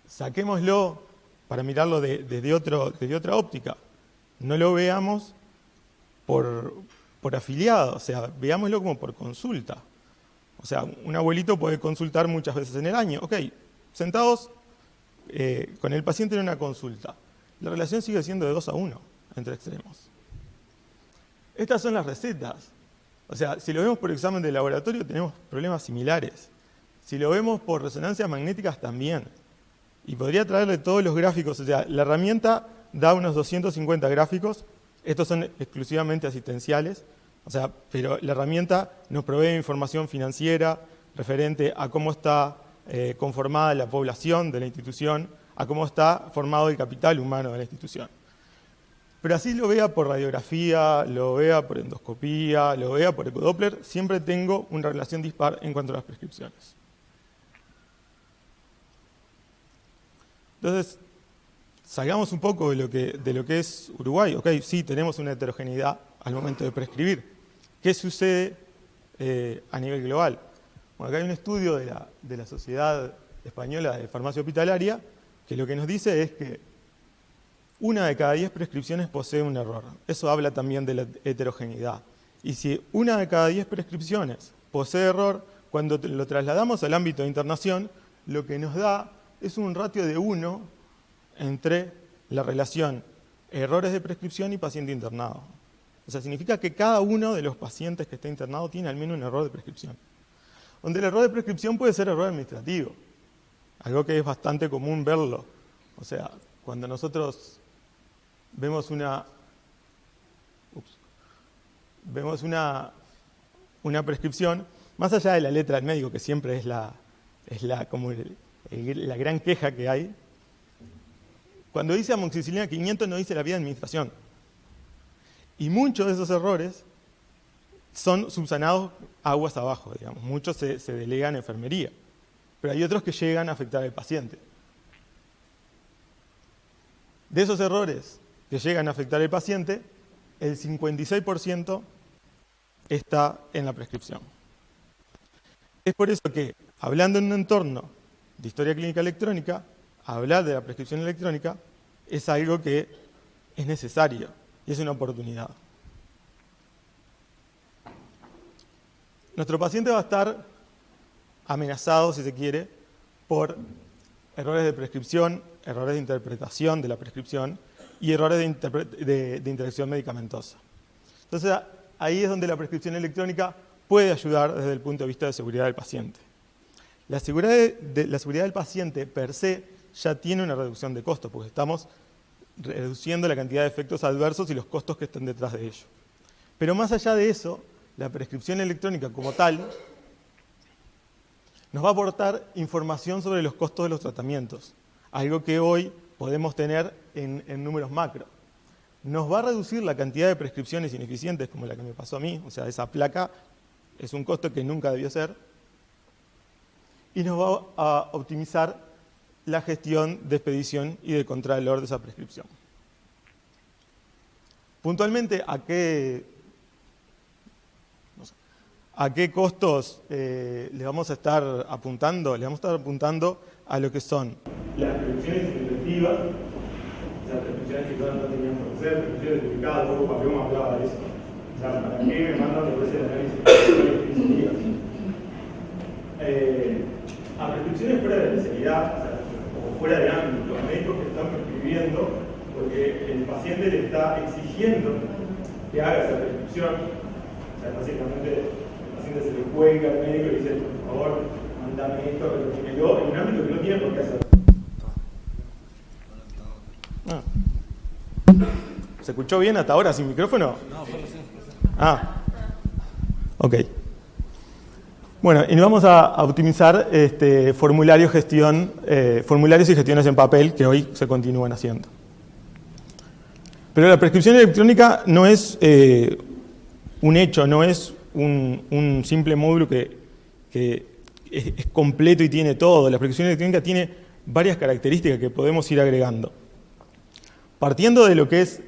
Saquémoslo para mirarlo desde otra óptica. No lo veamos por afiliado, o sea, veámoslo como por consulta. O sea, un abuelito puede consultar muchas veces en el año. Ok, sentados con el paciente en una consulta. La relación sigue siendo de 2:1 entre extremos. Estas son las recetas. O sea, si lo vemos por examen de laboratorio tenemos problemas similares. Si lo vemos por resonancias magnéticas también. Y podría traerle todos los gráficos. O sea, la herramienta da unos 250 gráficos. Estos son exclusivamente asistenciales. O sea, pero la herramienta nos provee información financiera referente a cómo está conformada la población de la institución, a cómo está formado el capital humano de la institución. Pero así lo vea por radiografía, lo vea por endoscopía, lo vea por ecodoppler, siempre tengo una relación dispar en cuanto a las prescripciones. Entonces, salgamos un poco de lo que es Uruguay. Ok, sí, tenemos una heterogeneidad al momento de prescribir. ¿Qué sucede a nivel global? Bueno, acá hay un estudio de la Sociedad Española de Farmacia Hospitalaria que lo que nos dice es que 1 de cada 10 prescripciones posee un error. Eso habla también de la heterogeneidad. Y si 1 de cada 10 prescripciones posee error, cuando lo trasladamos al ámbito de internación, lo que nos da es un ratio de 1 entre la relación errores de prescripción y paciente internado. O sea, significa que cada uno de los pacientes que está internado tiene al menos un error de prescripción. Donde el error de prescripción puede ser error administrativo, algo que es bastante común verlo. O sea, cuando nosotros vemos una prescripción, más allá de la letra del médico, que siempre es la gran queja que hay, cuando dice amoxicilina 500 no dice la vía de administración. Y muchos de esos errores son subsanados aguas abajo, digamos. Muchos se delegan en enfermería, pero hay otros que llegan a afectar al paciente. De esos errores que llegan a afectar al paciente, el 56% está en la prescripción. Es por eso que, hablando en un entorno de historia clínica electrónica, hablar de la prescripción electrónica es algo que es necesario y es una oportunidad. Nuestro paciente va a estar amenazado, si se quiere, por errores de prescripción, errores de interpretación de la prescripción y errores de interacción medicamentosa. Entonces, ahí es donde la prescripción electrónica puede ayudar desde el punto de vista de seguridad del paciente. La seguridad del paciente per se ya tiene una reducción de costos, porque estamos reduciendo la cantidad de efectos adversos y los costos que están detrás de ello. Pero más allá de eso, la prescripción electrónica como tal nos va a aportar información sobre los costos de los tratamientos, algo que hoy podemos tener en números macro. Nos va a reducir la cantidad de prescripciones ineficientes, como la que me pasó a mí, o sea, esa placa es un costo que nunca debió ser, y nos va a optimizar la gestión de expedición y de contralor de esa prescripción. Puntualmente, ¿a qué costos le vamos a estar apuntando? Le vamos a estar apuntando a lo que son las prescripciones efectivas, o sea, prescripciones que todavía no tenían por ser, prescripciones duplicadas, luego Paloma hablaba de eso. O sea, ¿para qué me mandan después el análisis a prescripciones fuera de especialidad, o sea, o fuera de ámbito, médicos que están prescribiendo porque el paciente le está exigiendo que haga esa prescripción. O sea, básicamente el paciente se le cuelga al médico y le dice, por favor, mándame esto, repítemelo, en un ámbito que no tiene por qué hacer. ¿Se escuchó bien hasta ahora sin micrófono? No, solo sí. Ok. Bueno, y vamos a optimizar formularios y gestiones en papel que hoy se continúan haciendo. Pero la prescripción electrónica no es un hecho, no es un simple módulo que es completo y tiene todo. La prescripción electrónica tiene varias características que podemos ir agregando. Partiendo de lo que es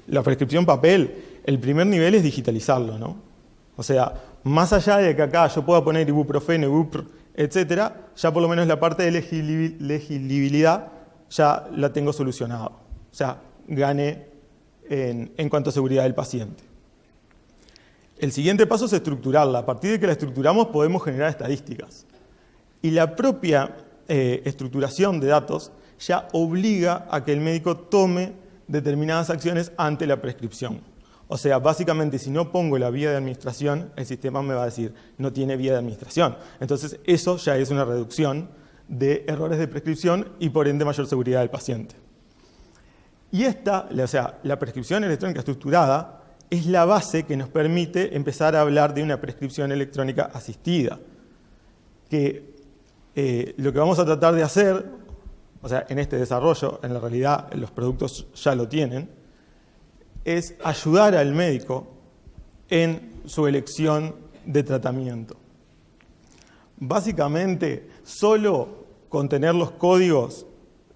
la prescripción papel, el primer nivel es digitalizarlo, ¿no? O sea, más allá de que acá yo pueda poner ibuprofeno, ibupr, etcétera, ya por lo menos la parte de legibilidad ya la tengo solucionado. O sea, gané en cuanto a seguridad del paciente. El siguiente paso es estructurarla. A partir de que la estructuramos podemos generar estadísticas. Y la propia estructuración de datos ya obliga a que el médico tome determinadas acciones ante la prescripción. O sea, básicamente, si no pongo la vía de administración, el sistema me va a decir, no tiene vía de administración. Entonces, eso ya es una reducción de errores de prescripción y, por ende, mayor seguridad del paciente. Y esta, o sea, la prescripción electrónica estructurada es la base que nos permite empezar a hablar de una prescripción electrónica asistida. Que lo que vamos a tratar de hacer, o sea, en este desarrollo, en la realidad los productos ya lo tienen, es ayudar al médico en su elección de tratamiento. Básicamente, solo con tener los códigos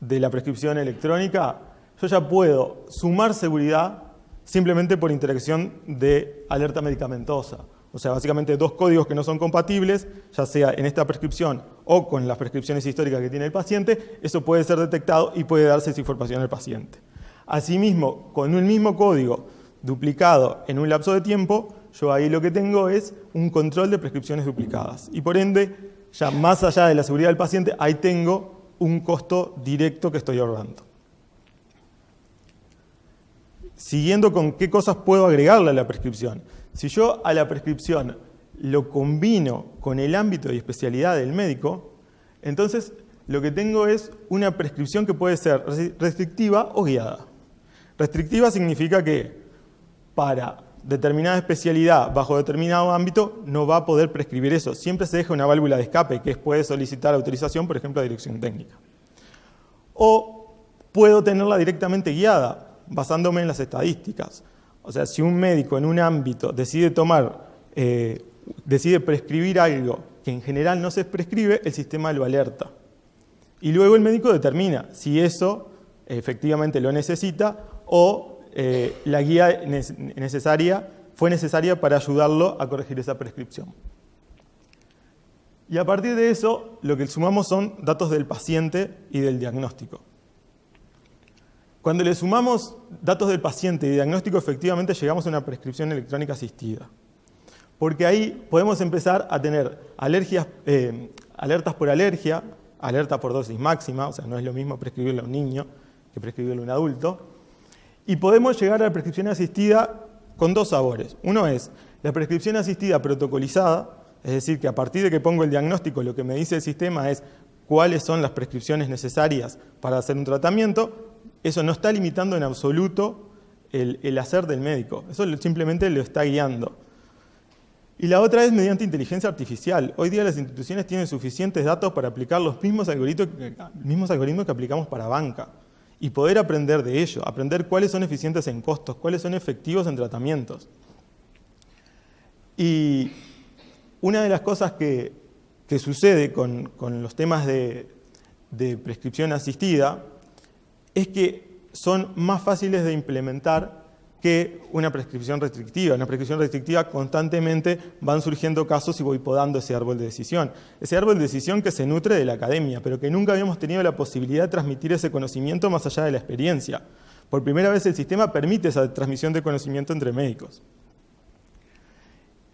de la prescripción electrónica, yo ya puedo sumar seguridad simplemente por interacción de alerta medicamentosa. O sea, básicamente dos códigos que no son compatibles, ya sea en esta prescripción o con las prescripciones históricas que tiene el paciente, eso puede ser detectado y puede darse esa información al paciente. Asimismo, con un mismo código duplicado en un lapso de tiempo, yo ahí lo que tengo es un control de prescripciones duplicadas. Y por ende, ya más allá de la seguridad del paciente, ahí tengo un costo directo que estoy ahorrando. Siguiendo con qué cosas puedo agregarle a la prescripción. Si yo a la prescripción lo combino con el ámbito y especialidad del médico, entonces lo que tengo es una prescripción que puede ser restrictiva o guiada. Restrictiva significa que para determinada especialidad bajo determinado ámbito no va a poder prescribir eso. Siempre se deja una válvula de escape, que es puede solicitar autorización, por ejemplo, a dirección técnica. O puedo tenerla directamente guiada, basándome en las estadísticas. O sea, si un médico en un ámbito decide prescribir algo que en general no se prescribe, el sistema lo alerta. Y luego el médico determina si eso efectivamente lo necesita o la guía fue necesaria para ayudarlo a corregir esa prescripción. Y a partir de eso, lo que sumamos son datos del paciente y del diagnóstico. Cuando le sumamos datos del paciente y diagnóstico, efectivamente llegamos a una prescripción electrónica asistida. Porque ahí podemos empezar a tener alertas por alergia, alerta por dosis máxima, o sea, no es lo mismo prescribirle a un niño que prescribirle a un adulto. Y podemos llegar a la prescripción asistida con dos sabores. Uno es la prescripción asistida protocolizada, es decir, que a partir de que pongo el diagnóstico, lo que me dice el sistema es cuáles son las prescripciones necesarias para hacer un tratamiento. Eso no está limitando en absoluto el hacer del médico. Eso simplemente lo está guiando. Y la otra es mediante inteligencia artificial. Hoy día las instituciones tienen suficientes datos para aplicar los mismos algoritmos que aplicamos para banca. Y poder aprender de ello, aprender cuáles son eficientes en costos, cuáles son efectivos en tratamientos. Y una de las cosas que sucede con los temas de prescripción asistida es que son más fáciles de implementar que una prescripción restrictiva. En una prescripción restrictiva constantemente van surgiendo casos y voy podando ese árbol de decisión. Ese árbol de decisión que se nutre de la academia, pero que nunca habíamos tenido la posibilidad de transmitir ese conocimiento más allá de la experiencia. Por primera vez el sistema permite esa transmisión de conocimiento entre médicos.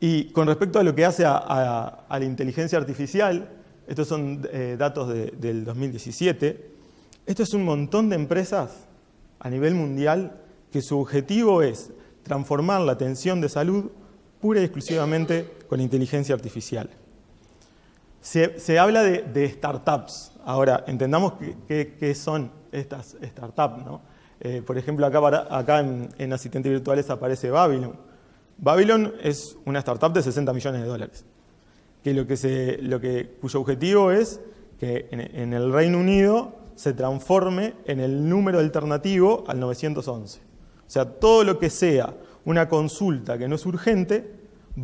Y con respecto a lo que hace a la inteligencia artificial, estos son datos del 2017, esto es un montón de empresas a nivel mundial que su objetivo es transformar la atención de salud pura y exclusivamente con inteligencia artificial. Se habla de startups. Ahora, entendamos qué son estas startups, ¿no? Por ejemplo, acá en Asistentes Virtuales aparece Babylon. Babylon es una startup de $60 millones, cuyo objetivo es que en el Reino Unido se transforme en el número alternativo al 911. O sea, todo lo que sea una consulta que no es urgente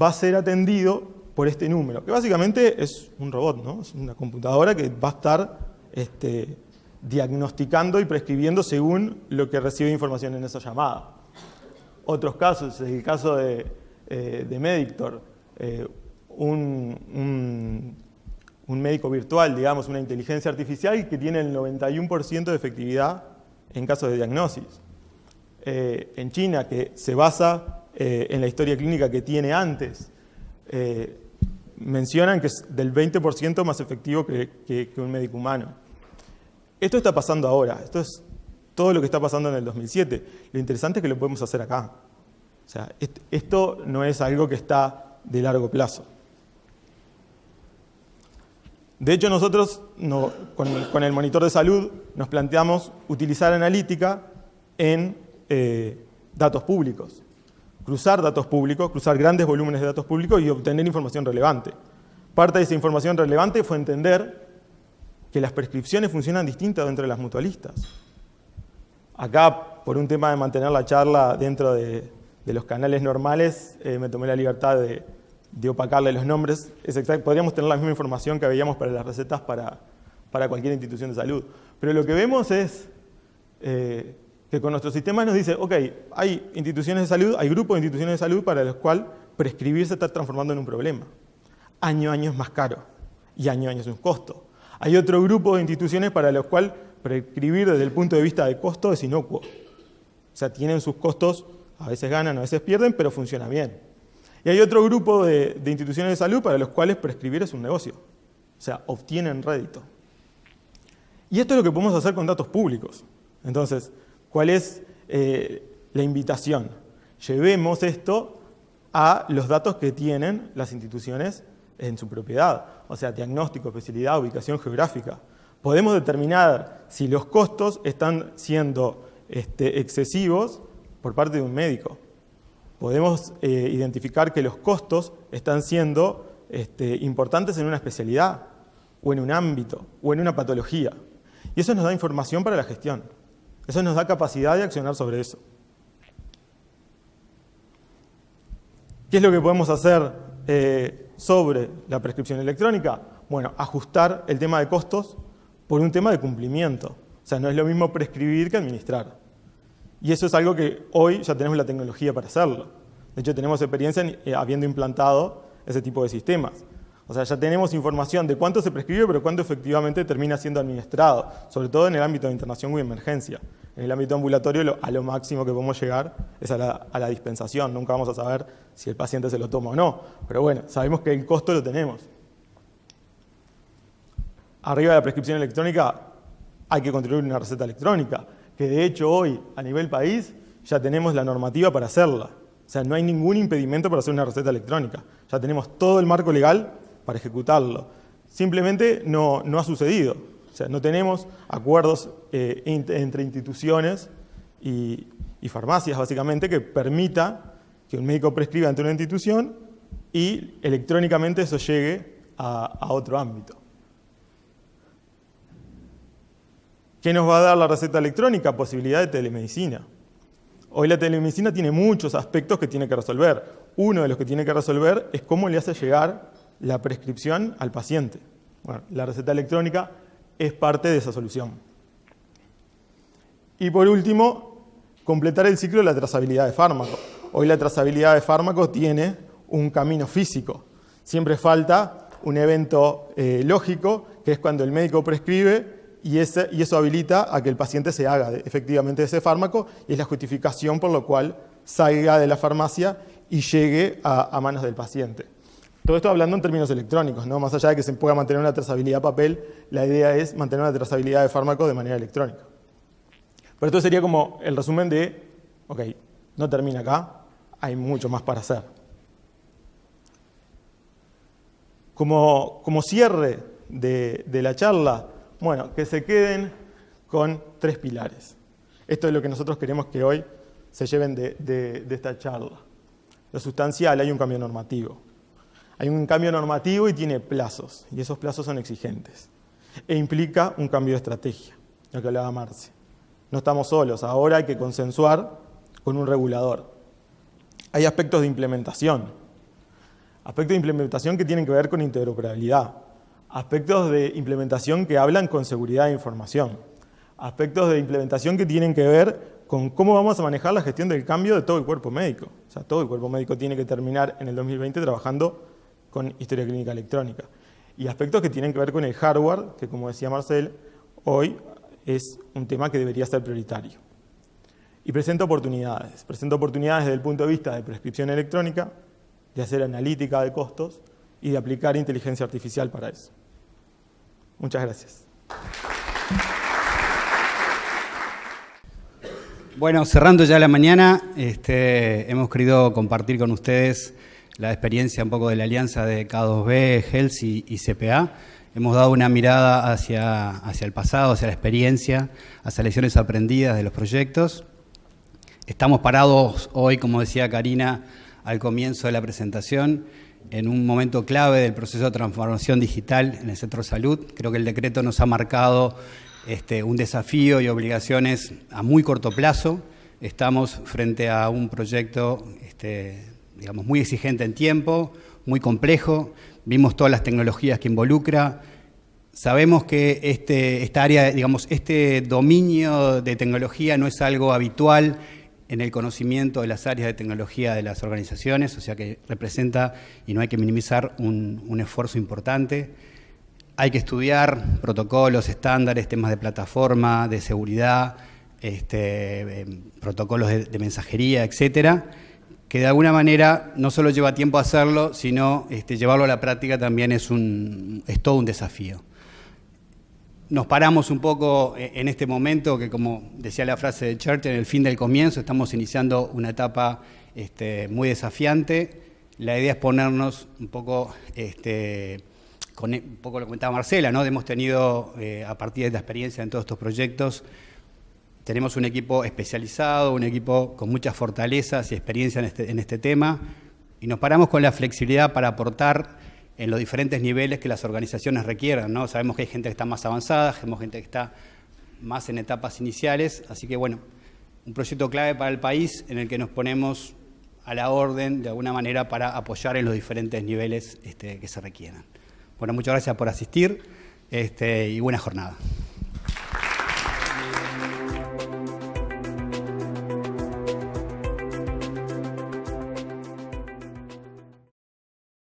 va a ser atendido por este número, que básicamente es un robot, ¿no? Es una computadora que va a estar diagnosticando y prescribiendo según lo que recibe información en esa llamada. Otros casos, el caso de Medictor, un médico virtual, digamos, una inteligencia artificial que tiene el 91% de efectividad en casos de diagnosis. En China, que se basa en la historia clínica que tiene antes, mencionan que es del 20% más efectivo que un médico humano. Esto está pasando ahora, esto es todo lo que está pasando en el 2007. Lo interesante es que lo podemos hacer acá. O sea, esto no es algo que está de largo plazo. De hecho, nosotros con el monitor de salud nos planteamos utilizar analítica en datos públicos. Cruzar datos públicos, cruzar grandes volúmenes de datos públicos y obtener información relevante. Parte de esa información relevante fue entender que las prescripciones funcionan distintas dentro de las mutualistas. Acá, por un tema de mantener la charla dentro de los canales normales, me tomé la libertad de opacarle los nombres. Es exacto, podríamos tener la misma información que veíamos para las recetas para cualquier institución de salud. Pero lo que vemos es que con nuestro sistema nos dice, ok, hay instituciones de salud, hay grupos de instituciones de salud para los cuales prescribir se está transformando en un problema. Año a año es más caro y año a año es un costo. Hay otro grupo de instituciones para los cuales prescribir desde el punto de vista de costo es inocuo. O sea, tienen sus costos, a veces ganan, a veces pierden, pero funciona bien. Y hay otro grupo de instituciones de salud para los cuales prescribir es un negocio. O sea, obtienen rédito. Y esto es lo que podemos hacer con datos públicos. Entonces, ¿cuál es la invitación? Llevemos esto a los datos que tienen las instituciones en su propiedad. O sea, diagnóstico, especialidad, ubicación geográfica. Podemos determinar si los costos están siendo excesivos por parte de un médico. Podemos identificar que los costos están siendo importantes en una especialidad, o en un ámbito, o en una patología. Y eso nos da información para la gestión. Eso nos da capacidad de accionar sobre eso. ¿Qué es lo que podemos hacer sobre la prescripción electrónica? Bueno, ajustar el tema de costos por un tema de cumplimiento. O sea, no es lo mismo prescribir que administrar. Y eso es algo que hoy ya tenemos la tecnología para hacerlo. De hecho, tenemos experiencia habiendo implantado ese tipo de sistemas. O sea, ya tenemos información de cuánto se prescribe, pero cuánto efectivamente termina siendo administrado, sobre todo en el ámbito de internación y emergencia. En el ámbito ambulatorio, a lo máximo que podemos llegar es a la dispensación. Nunca vamos a saber si el paciente se lo toma o no. Pero bueno, sabemos que el costo lo tenemos. Arriba de la prescripción electrónica hay que construir una receta electrónica, que de hecho hoy, a nivel país, ya tenemos la normativa para hacerla. O sea, no hay ningún impedimento para hacer una receta electrónica. Ya tenemos todo el marco legal para ejecutarlo. Simplemente no ha sucedido. O sea, no tenemos acuerdos entre instituciones y farmacias, básicamente, que permita que un médico prescriba ante una institución y electrónicamente eso llegue a otro ámbito. ¿Qué nos va a dar la receta electrónica? Posibilidad de telemedicina. Hoy la telemedicina tiene muchos aspectos que tiene que resolver. Uno de los que tiene que resolver es cómo le hace llegar la prescripción al paciente. Bueno, la receta electrónica es parte de esa solución. Y por último, completar el ciclo de la trazabilidad de fármacos. Hoy la trazabilidad de fármacos tiene un camino físico. Siempre falta un evento lógico, que es cuando el médico prescribe y eso habilita a que el paciente se haga efectivamente ese fármaco y es la justificación por la cual salga de la farmacia y llegue a manos del paciente. Todo esto hablando en términos electrónicos, ¿no? Más allá de que se pueda mantener una trazabilidad a papel, la idea es mantener una trazabilidad de fármacos de manera electrónica. Pero esto sería como el resumen de, ok, no termina acá, hay mucho más para hacer. Como cierre de la charla, bueno, que se queden con 3 pilares. Esto es lo que nosotros queremos que hoy se lleven de esta charla. Lo sustancial, hay un cambio normativo. Hay un cambio normativo y tiene plazos, y esos plazos son exigentes. E implica un cambio de estrategia, lo que hablaba Marce. No estamos solos, ahora hay que consensuar con un regulador. Hay aspectos de implementación que tienen que ver con interoperabilidad. Aspectos de implementación que hablan con seguridad de información. Aspectos de implementación que tienen que ver con cómo vamos a manejar la gestión del cambio de todo el cuerpo médico. O sea, todo el cuerpo médico tiene que terminar en el 2020 trabajando con historia clínica electrónica. Y aspectos que tienen que ver con el hardware, que como decía Marcel, hoy es un tema que debería ser prioritario. Y presento oportunidades. Presento oportunidades desde el punto de vista de prescripción electrónica, de hacer analítica de costos y de aplicar inteligencia artificial para eso. Muchas gracias. Bueno, cerrando ya la mañana, hemos querido compartir con ustedes la experiencia un poco de la alianza de K2B, Health y CPA. Hemos dado una mirada hacia el pasado, hacia la experiencia, hacia lecciones aprendidas de los proyectos. Estamos parados hoy, como decía Karina al comienzo de la presentación, en un momento clave del proceso de transformación digital en el sector salud. Creo que el decreto nos ha marcado un desafío y obligaciones a muy corto plazo. Estamos frente a un proyecto digamos, muy exigente en tiempo, muy complejo. Vimos todas las tecnologías que involucra. Sabemos que esta área, digamos, este dominio de tecnología no es algo habitual en el conocimiento de las áreas de tecnología de las organizaciones, o sea que representa, y no hay que minimizar, un esfuerzo importante. Hay que estudiar protocolos, estándares, temas de plataforma, de seguridad, protocolos de mensajería, etcétera, que de alguna manera no solo lleva tiempo hacerlo, sino llevarlo a la práctica también es todo un desafío. Nos paramos un poco en este momento que, como decía la frase de Churchill, en el fin del comienzo, estamos iniciando una etapa muy desafiante. La idea es ponernos un poco, un poco lo que comentaba Marcela, ¿no? Hemos tenido, a partir de esta experiencia en todos estos proyectos, tenemos un equipo especializado, un equipo con muchas fortalezas y experiencia en este tema, y nos paramos con la flexibilidad para aportar en los diferentes niveles que las organizaciones requieran, ¿no? Sabemos que hay gente que está más avanzada, hay gente que está más en etapas iniciales, así que bueno, un proyecto clave para el país en el que nos ponemos a la orden de alguna manera para apoyar en los diferentes niveles que se requieran. Bueno, muchas gracias por asistir y buena jornada.